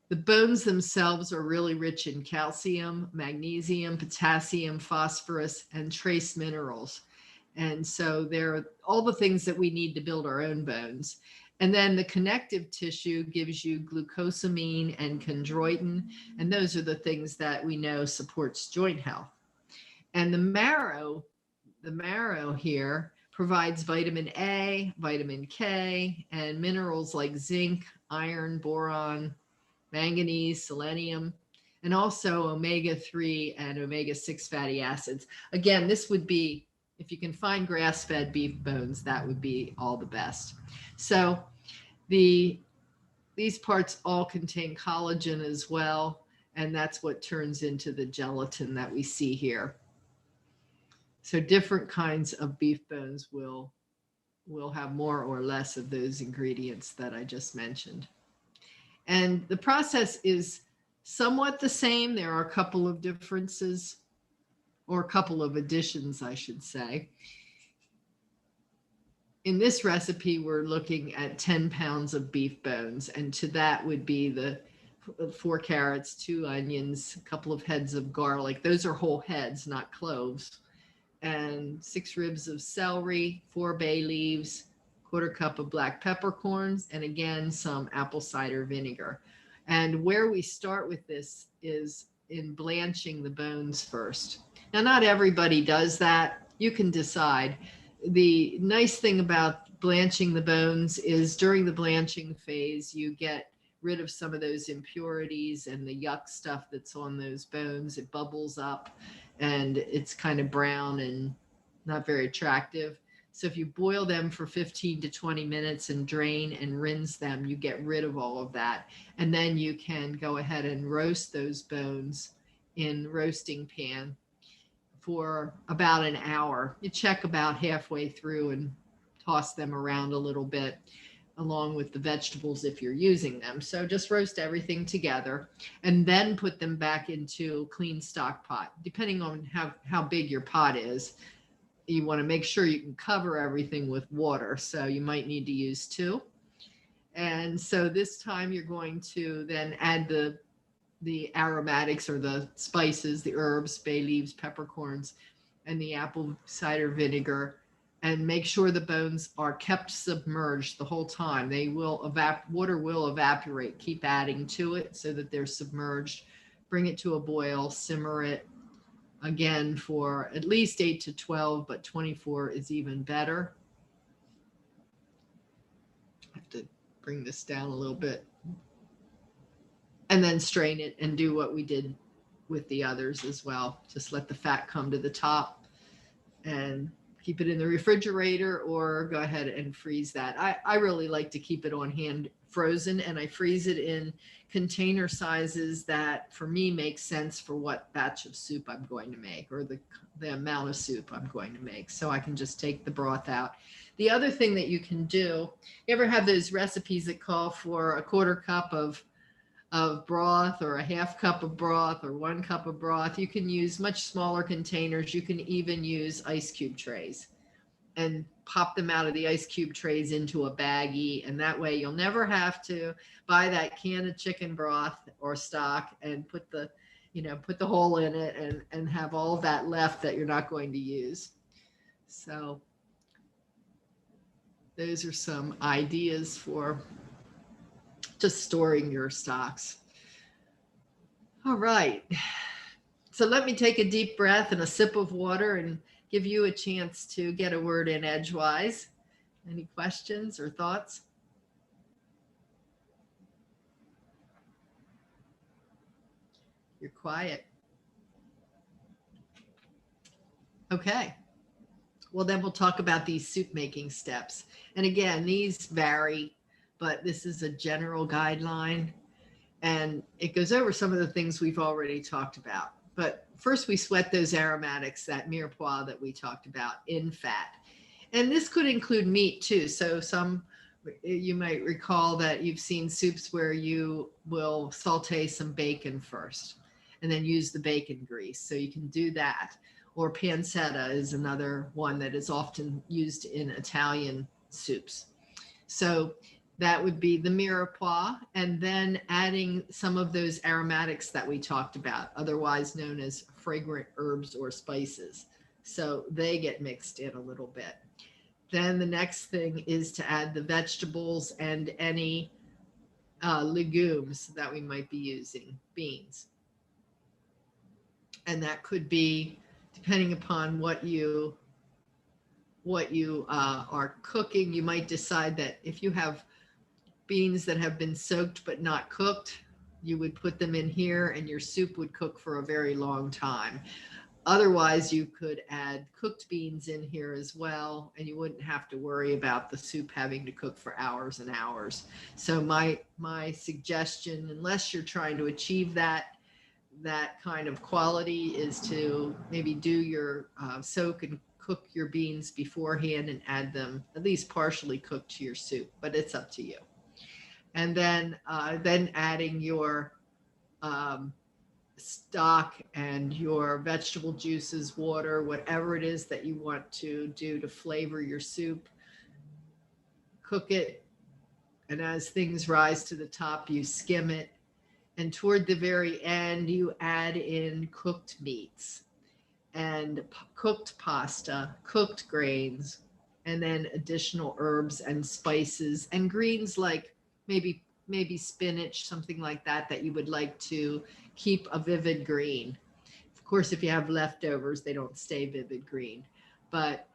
The bones themselves are really rich in calcium, magnesium, potassium, phosphorus, and trace minerals. And so they're all the things that we need to build our own bones. And then the connective tissue gives you glucosamine and chondroitin. And those are the things that we know supports joint health. And the marrow here provides vitamin A, vitamin K, and minerals like zinc, iron, boron, manganese, selenium, and also omega-3 and omega-6 fatty acids. Again, this would be, if you can find grass-fed beef bones, that would be all the best. So these parts all contain collagen as well, and that's what turns into the gelatin that we see here. So different kinds of beef bones will have more or less of those ingredients that I just mentioned. And the process is somewhat the same. There are a couple of differences, or a couple of additions, I should say. In this recipe, we're looking at 10 pounds of beef bones, and to that would be the 4 carrots, 2 onions, a couple of heads of garlic. Those are whole heads, not cloves. And 6 ribs of celery, 4 bay leaves, 1/4 cup of black peppercorns, and again, some apple cider vinegar. And where we start with this is in blanching the bones first. Now, not everybody does that. You can decide. The nice thing about blanching the bones is during the blanching phase, you get rid of some of those impurities and the yuck stuff that's on those bones. It bubbles up. and it's kind of brown and not very attractive. So if you boil them for 15 to 20 minutes and drain and rinse them, you get rid of all of that. And then you can go ahead and roast those bones in roasting pan for about an hour. You check about halfway through and toss them around a little bit along with the vegetables if you're using them. So just roast everything together and then put them back into a clean stock pot. Depending on how big your pot is, you want to make sure you can cover everything with water. So you might need to use 2. And so this time you're going to then add the aromatics or the spices, the herbs, bay leaves, peppercorns, and the apple cider vinegar, and make sure the bones are kept submerged the whole time. They will water will evaporate. Keep adding to it so that they're submerged. Bring it to a boil, simmer it again for at least 8 to 12, but 24 is even better. I have to bring this down a little bit. And then strain it and do what we did with the others as well. Just let the fat come to the top and keep it in the refrigerator or go ahead and freeze that. I really like to keep it on hand frozen, and I freeze it in container sizes that for me make sense for what batch of soup I'm going to make or the amount of soup I'm going to make. So I can just take the broth out. The other thing that you can do, you ever have those recipes that call for a 1/4 cup of broth or a 1/2 cup of broth or 1 cup of broth? You can use much smaller containers. You can even use ice cube trays and pop them out of the ice cube trays into a baggie. And that way you'll never have to buy that can of chicken broth or stock and put the hole in it and have all of that left that you're not going to use. So those are some ideas for just storing your stocks. All right. So let me take a deep breath and a sip of water and give you a chance to get a word in edgewise. Any questions or thoughts? You're quiet. Okay. Well, then we'll talk about these soup making steps. And again, these vary, but this is a general guideline. And it goes over some of the things we've already talked about. But first we sweat those aromatics, that mirepoix that we talked about, in fat. And this could include meat too. So you might recall that you've seen soups where you will saute some bacon first and then use the bacon grease. So you can do that. Or pancetta is another one that is often used in Italian soups. So that would be the mirepoix, and then adding some of those aromatics that we talked about, otherwise known as fragrant herbs or spices. So they get mixed in a little bit. Then the next thing is to add the vegetables and any legumes that we might be using, beans. And that could be, depending upon what you are cooking, you might decide that if you have beans that have been soaked but not cooked, you would put them in here and your soup would cook for a very long time. Otherwise, you could add cooked beans in here as well, and you wouldn't have to worry about the soup having to cook for hours and hours. So my suggestion, unless you're trying to achieve that kind of quality, is to maybe do your soak and cook your beans beforehand and add them at least partially cooked to your soup, but it's up to you. And then adding your stock and your vegetable juices, water, whatever it is that you want to do to flavor your soup. Cook it, and as things rise to the top, you skim it. And toward the very end, you add in cooked meats and cooked pasta, cooked grains, and then additional herbs and spices and greens like maybe spinach, something like that you would like to keep a vivid green. Of course, if you have leftovers, they don't stay vivid green. But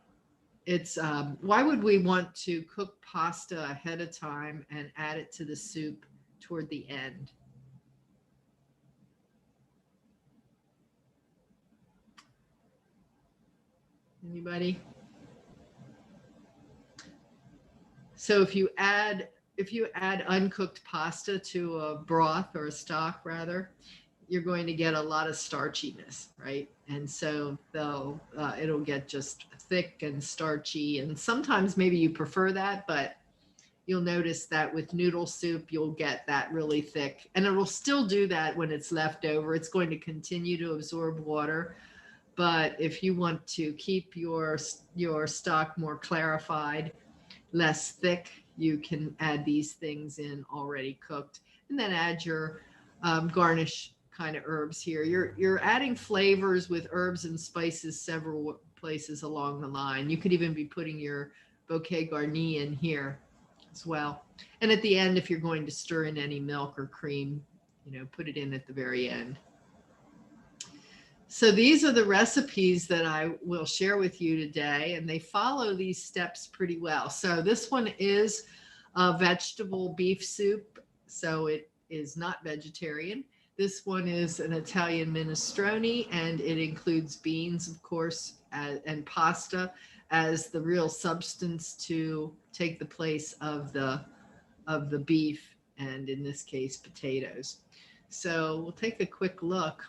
it's why would we want to cook pasta ahead of time and add it to the soup toward the end? Anybody? So if you add uncooked pasta to a broth or a stock rather, you're going to get a lot of starchiness, right? And so it'll get just thick and starchy. And sometimes maybe you prefer that, but you'll notice that with noodle soup, you'll get that really thick, and it will still do that when it's left over. It's going to continue to absorb water. But if you want to keep your stock more clarified, less thick, you can add these things in already cooked, and then add your garnish kind of herbs here. You're adding flavors with herbs and spices several places along the line. You could even be putting your bouquet garni in here as well. And at the end, if you're going to stir in any milk or cream, put it in at the very end. So these are the recipes that I will share with you today, and they follow these steps pretty well. So this one is a vegetable beef soup, so it is not vegetarian. This one is an Italian minestrone, and it includes beans, of course, and pasta as the real substance to take the place of the beef, and in this case, potatoes. So we'll take a quick look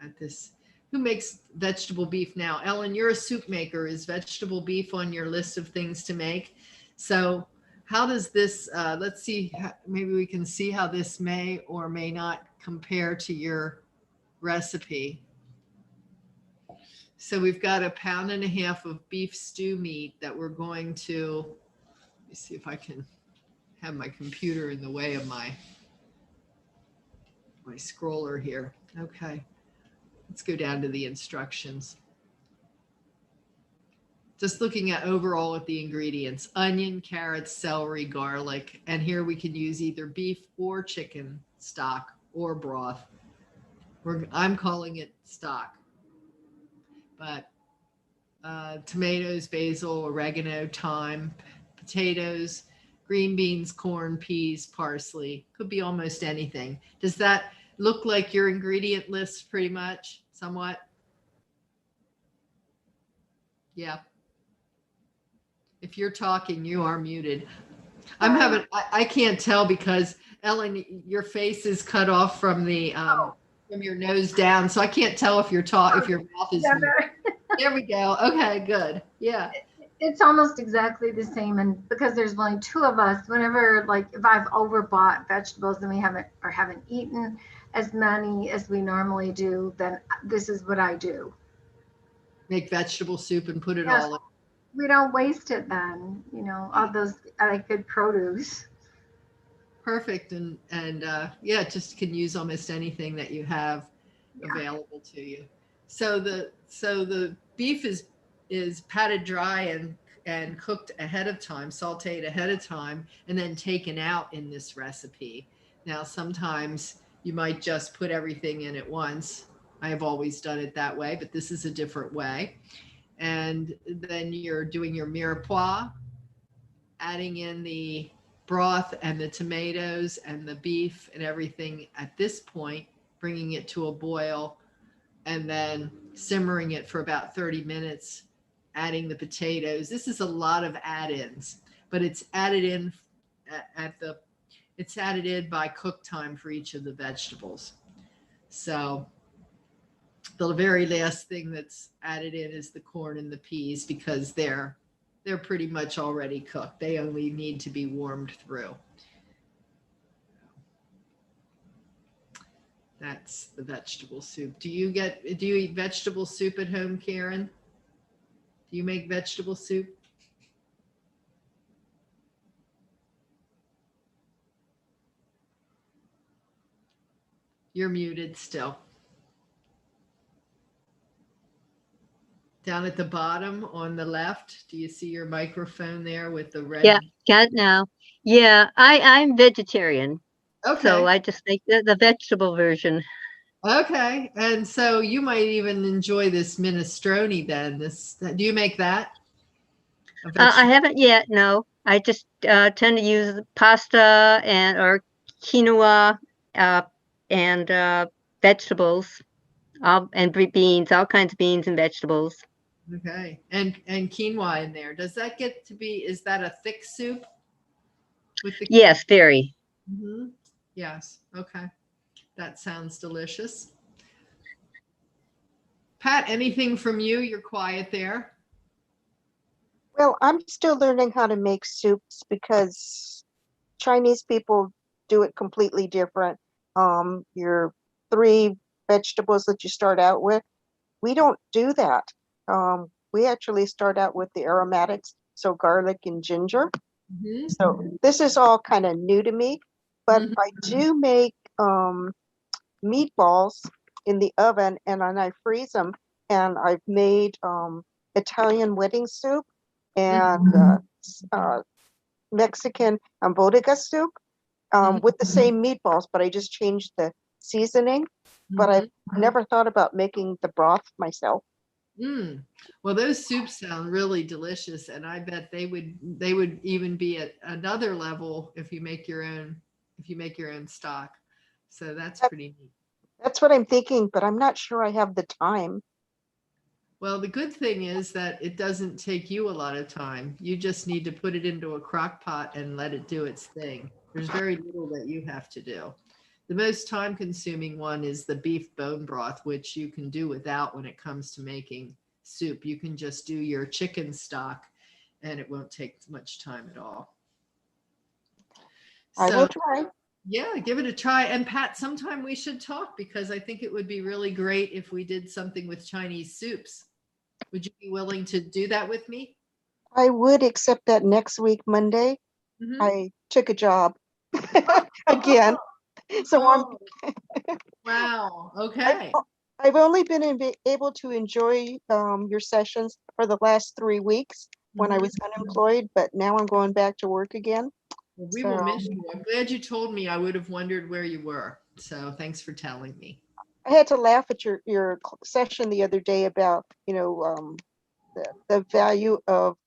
at this. Who makes vegetable beef now? Ellen, you're a soup maker. Is vegetable beef on your list of things to make? So how does this, let's see, maybe we can see how this may or may not compare to your recipe. So we've got 1.5 pounds of beef stew meat that we're going to, let me see if I can have my computer in the way of my scroller here. Okay. Let's go down to the instructions. Just looking at overall at the ingredients: onion, carrots, celery, garlic, and here we can use either beef or chicken stock or broth. I'm calling it stock, but tomatoes, basil, oregano, thyme, potatoes, green beans, corn, peas, parsley. Could be almost anything. Does that look like your ingredient list pretty much, somewhat? Yeah. If you're talking, you are muted. I can't tell because Ellen, your face is cut off from the from your nose down, so I can't tell if if your mouth is moving. There we go. Okay, good. Yeah. It's almost exactly the same, and because there's only 2 of us, whenever, like, if I've overbought vegetables and we haven't eaten as many as we normally do, then this is what I do. Make vegetable soup and put it all in. We don't waste it then, all those like good produce. Perfect. And yeah, just can use almost anything that you have available to you. So the beef is patted dry and cooked ahead of time, sauteed ahead of time, and then taken out in this recipe. Now, sometimes you might just put everything in at once. I have always done it that way, but this is a different way. And then you're doing your mirepoix, adding in the broth and the tomatoes and the beef and everything at this point, bringing it to a boil, and then simmering it for about 30 minutes, adding the potatoes. This is a lot of add-ins, but it's added in it's added in by cook time for each of the vegetables. So the very last thing that's added in is the corn and the peas, because they're pretty much already cooked. They only need to be warmed through. That's the vegetable soup. Do you eat vegetable soup at home, Karen? Do you make vegetable soup? You're muted still. Down at the bottom on the left, do you see your microphone there with the red? Yeah, got it now. Yeah, I'm vegetarian. Okay. So I just make the vegetable version. Okay. And so you might even enjoy this minestrone then. Do you make that? I haven't yet, no. I just tend to use pasta or quinoa and vegetables, and beans, all kinds of beans and vegetables. Okay. And quinoa in there. Does that get to be, is that a thick soup? With the Yes, very. Mhm. Yes. Okay. That sounds delicious. Pat, anything from you? You're quiet there. Well, I'm still learning how to make soups because Chinese people do it completely different. Your three vegetables that you start out with, we don't do that. We actually start out with the aromatics, so garlic and ginger. Mhm. So this is all kind of new to me, but Mhm. I do make meatballs in the oven and then I freeze them. And I've made Italian wedding soup and Mexican bodega soup with the same meatballs, but I just changed the seasoning. But I've never thought about making the broth myself. Mm. Well, those soups sound really delicious, and I bet they would even be at another level if you make your own stock. So that's pretty neat. That's what I'm thinking, but I'm not sure I have the time. Well, the good thing is that it doesn't take you a lot of time. You just need to put it into a crock pot and let it do its thing. There's very little that you have to do. The most time consuming one is the beef bone broth, which you can do without when it comes to making soup. You can just do your chicken stock and it won't take much time at all. I will try. Yeah, give it a try. And Pat, sometime we should talk because I think it would be really great if we did something with Chinese soups. Would you be willing to do that with me? I would, except that next week, Monday, I took a job again. So wow. Okay. I've only been able to enjoy your sessions for the last 3 weeks when I was unemployed, but now I'm going back to work again. Well, we will miss you. I'm glad you told me. I would have wondered where you were. So thanks for telling me. I had to laugh at your session the other day about, the value of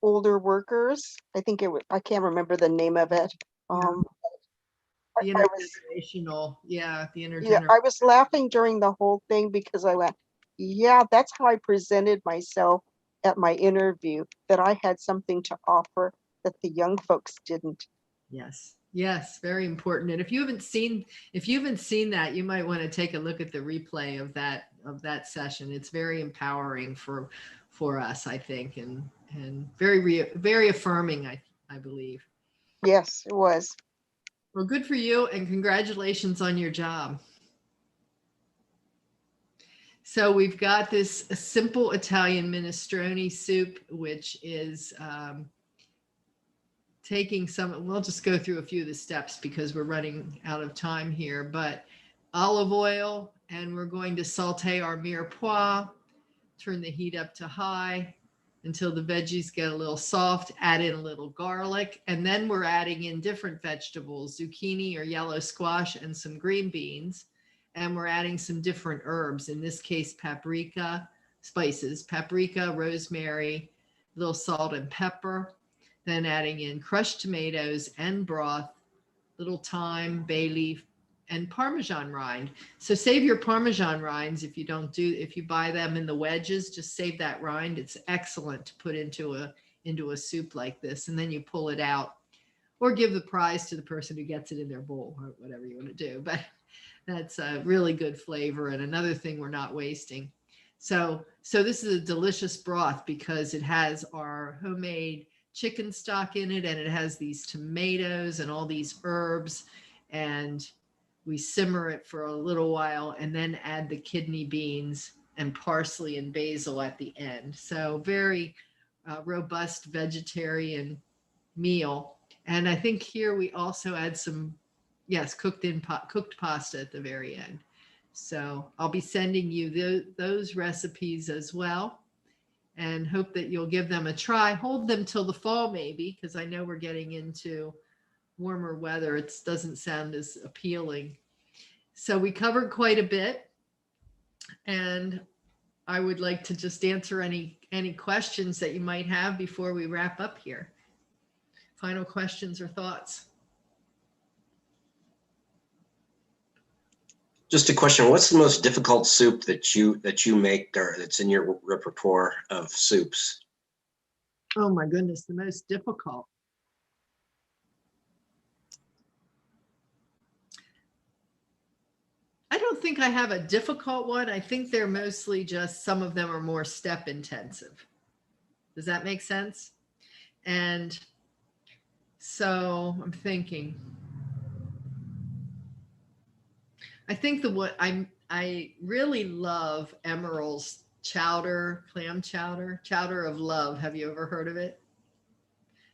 older workers. I think I can't remember the name of it. The intergenerational, the intergenerational. I was laughing during the whole thing because I went, yeah, that's how I presented myself at my interview, that I had something to offer that the young folks didn't. Yes. Yes, very important. And if you haven't seen that, you might want to take a look at the replay of that session. It's very empowering for us, I think, and very affirming, I believe. Yes, it was. Well, good for you and congratulations on your job. So we've got this simple Italian minestrone soup, which is taking we'll just go through a few of the steps because we're running out of time here, but olive oil, and we're going to saute our mirepoix, turn the heat up to high until the veggies get a little soft, add in a little garlic, and then we're adding in different vegetables, zucchini or yellow squash and some green beans, and we're adding some different herbs, in this case paprika, spices, paprika, rosemary, a little salt and pepper, then adding in crushed tomatoes and broth, little thyme, bay leaf, and Parmesan rind. So save your Parmesan rinds if you buy them in the wedges, just save that rind. It's excellent to put into a soup like this. And then you pull it out or give the prize to the person who gets it in their bowl or whatever you want to do. But that's a really good flavor and another thing we're not wasting. So this is a delicious broth because it has our homemade chicken stock in it and it has these tomatoes and all these herbs, and we simmer it for a little while and then add the kidney beans and parsley and basil at the end. So very robust vegetarian meal. And I think here we also add some, cooked pasta at the very end. So I'll be sending you those recipes as well and hope that you'll give them a try. Hold them till the fall maybe, because I know we're getting into warmer weather. It doesn't sound as appealing. So we covered quite a bit, and I would like to just answer any questions that you might have before we wrap up here. Final questions or thoughts? Just a question, what's the most difficult soup that you make or that's in your repertoire of soups? Oh my goodness, the most difficult. I don't think I have a difficult one. I think they're mostly just, some of them are more step intensive. Does that make sense? And so I'm thinking, I think I really love Emeril's chowder, clam chowder, chowder of love. Have you ever heard of it?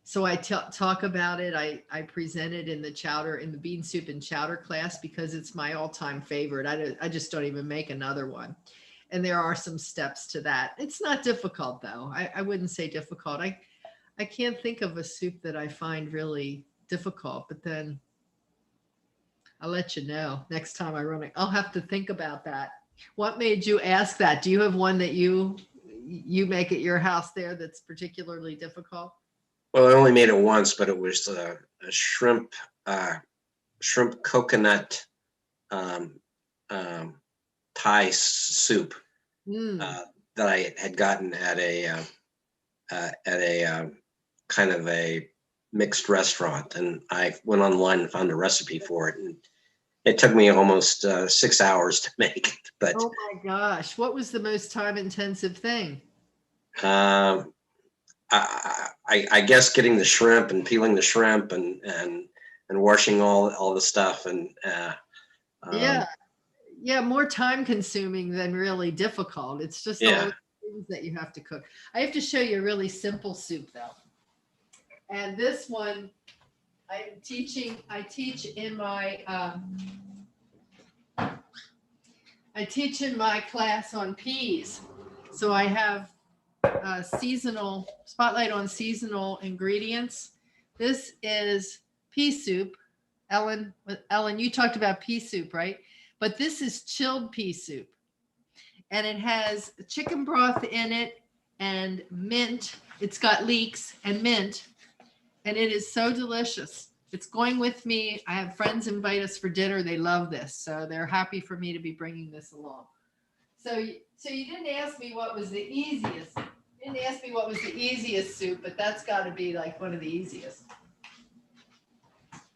So I talk about it. I present it in the bean soup and chowder class because it's my all-time favorite. I just don't even make another one. And there are some steps to that. It's not difficult though. I wouldn't say difficult. I can't think of a soup that I find really difficult, but then I'll let you know next time I run it. I'll have to think about that. What made you ask that? Do you have one that you make at your house there that's particularly difficult? Well, I only made it once, but it was a shrimp coconut Thai soup that I had gotten at a kind of a mixed restaurant, and I went online and found a recipe for it, and it took me almost 6 hours to make it. But oh my gosh, what was the most time-intensive thing? I guess getting the shrimp and peeling the shrimp and washing all the stuff and yeah, more time consuming than really difficult. It's just all the things that you have to cook. I have to show you a really simple soup though. And this one I teach in my class on peas. So I have seasonal spotlight on seasonal ingredients. This is pea soup. Ellen, you talked about pea soup, right? But this is chilled pea soup. And it has chicken broth in it and mint. It's got leeks and mint. And it is so delicious. It's going with me. I have friends invite us for dinner. They love this. So they're happy for me to be bringing this along. So you didn't ask me what was the easiest. You didn't ask me what was the easiest soup, but that's got to be like one of the easiest.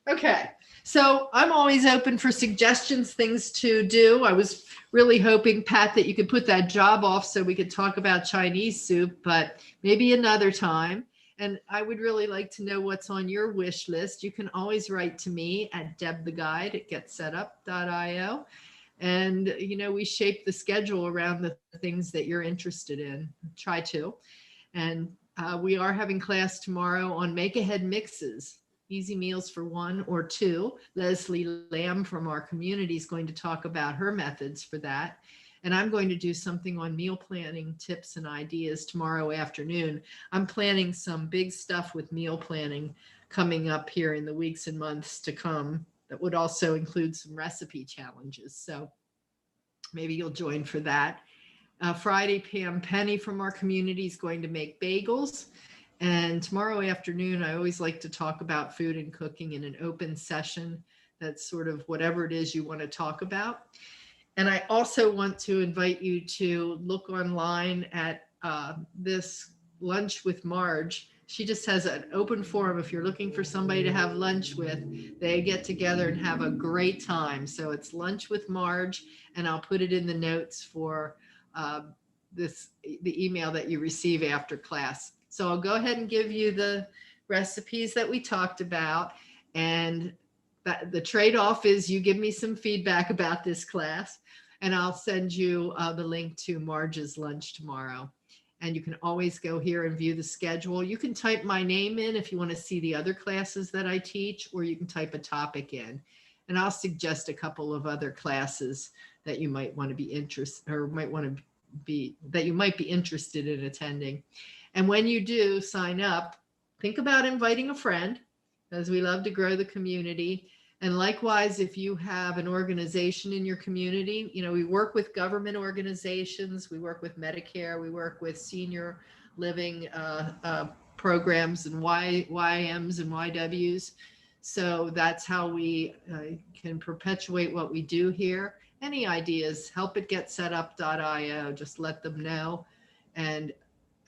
Okay. So I'm always open for suggestions, things to do. I was really hoping, Pat, that you could put that job off so we could talk about Chinese soup, but maybe another time. And I would really like to know what's on your wish list. You can always write to me at debtheguide@getsetup.io. And, we shape the schedule around the things that you're interested in. Try to. And we are having class tomorrow on Make Ahead Mixes, easy meals for 1 or 2. Leslie Lamb from our community is going to talk about her methods for that. And I'm going to do something on meal planning tips and ideas tomorrow afternoon. I'm planning some big stuff with meal planning coming up here in the weeks and months to come. That would also include some recipe challenges. So maybe you'll join for that. Friday, Pam Penny from our community is going to make bagels. And tomorrow afternoon, I always like to talk about food and cooking in an open session. That's sort of whatever it is you want to talk about. And I also want to invite you to look online at this Lunch with Marge. She just has an open forum. If you're looking for somebody to have lunch with, they get together and have a great time. So it's Lunch with Marge, and I'll put it in the notes for the email that you receive after class. So I'll go ahead and give you the recipes that we talked about. And the trade-off is you give me some feedback about this class, and I'll send you the link to Marge's lunch tomorrow. And you can always go here and view the schedule. You can type my name in if you want to see the other classes that I teach, or you can type a topic in. And I'll suggest a couple of other classes that you might want to be interested, or that you might be interested in attending. And when you do sign up, think about inviting a friend, because we love to grow the community. And likewise, if you have an organization in your community, we work with government organizations, we work with Medicare, we work with senior living programs and YMs and YWs. So that's how we can perpetuate what we do here. any ideas, helpitgetsetup.io, just let them know. And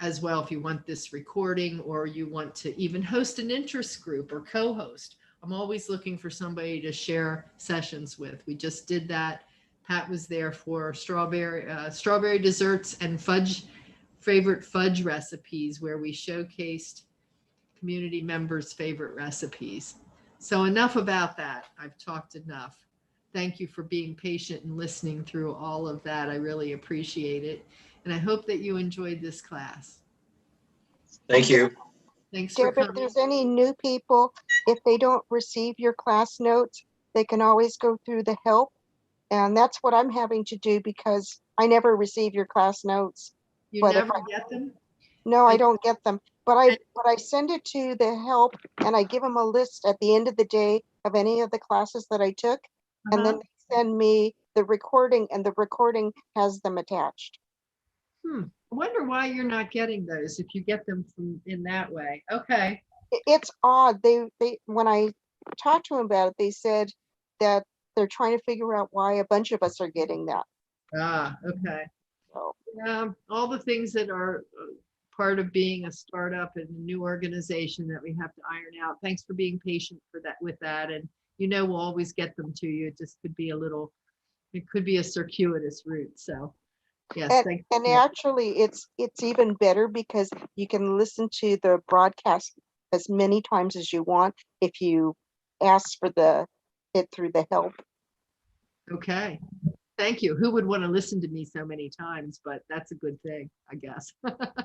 as well, if you want this recording or you want to even host an interest group or co-host, I'm always looking for somebody to share sessions with. We just did that. Pat was there for strawberry desserts and favorite fudge recipes, where we showcased community members' favorite recipes. So enough about that. I've talked enough. Thank you for being patient and listening through all of that. I really appreciate it. And I hope that you enjoyed this class. Thank you. Thanks for Deb, if coming. there's any new people, if they don't receive your class notes, they can always go through the help. And that's what I'm having to do because I never receive your class notes. You But if never get them? No, I don't get them, but I send it to the help and I give them a list at the end of the day of any of the classes that I took. And then they send me the recording and the recording has them attached. I wonder why you're not getting those if you get them from in that way. Okay. It's odd. They when I talked to them about it, they said that they're trying to figure out why a bunch of us are getting that. Okay. So, All the things that are part of being a startup and a new organization that we have to iron out. Thanks for being patient with that. And we'll always get them to you. It just could be it could be a circuitous route. So yes, thank you. and actually it's even better because you can listen to the broadcast as many times as you want if you ask for it through the help. Okay. Thank you. Who would want to listen to me so many times? But that's a good thing, I guess.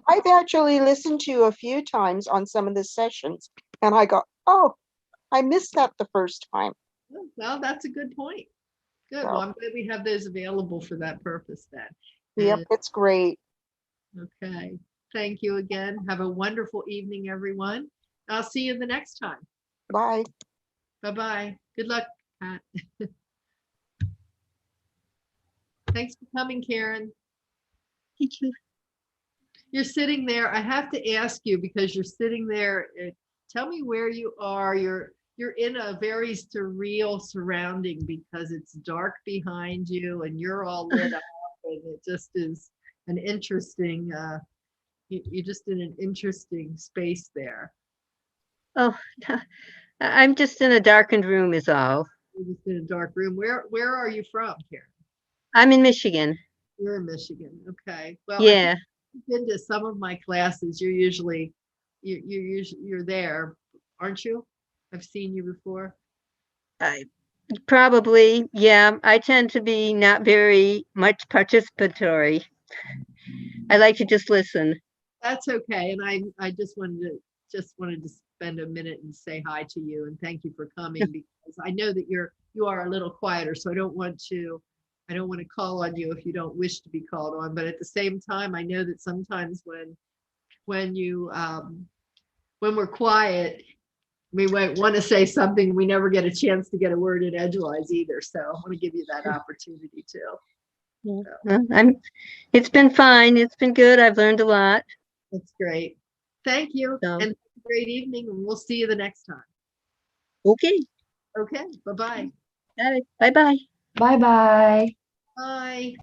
I've actually listened to you a few times on some of the sessions and I go, oh, I missed that the first time. Well, that's a good point. Good. Well, I'm glad we have those available for that purpose then. Yep, it's great. Okay. Thank you again. Have a wonderful evening, everyone. I'll see you the next time. Bye. Bye-bye. Good luck, Pat. Thanks for coming, Karen. Thank you. You're sitting there. I have to ask you because you're sitting there. Tell me where you are. You're in a very surreal surrounding because it's dark behind you and you're all lit up, and it just is an interesting. You're just in an interesting space there. Oh, I'm just in a darkened room is all. You're just in a dark room. Where are you from, Karen? I'm in Michigan. You're in Michigan. Okay. Well, Yeah. I've been to some of my classes. You're there, aren't you? I've seen you before. Probably, yeah. I tend to be not very much participatory. I like to just listen. That's okay. And I just wanted to spend a minute and say hi to you and thank you for coming because I know that you are a little quieter, so I don't want to call on you if you don't wish to be called on. But at the same time, I know that sometimes when we're quiet, we might want to say something. We never get a chance to get a word in edgewise either. So I want to give you that opportunity too. Well, it's been fine. It's been good. I've learned a lot. That's great. Thank you. So, and have a great evening. And we'll see you the next time. okay. Okay. Bye-bye. Bye-bye. Bye-bye. Bye.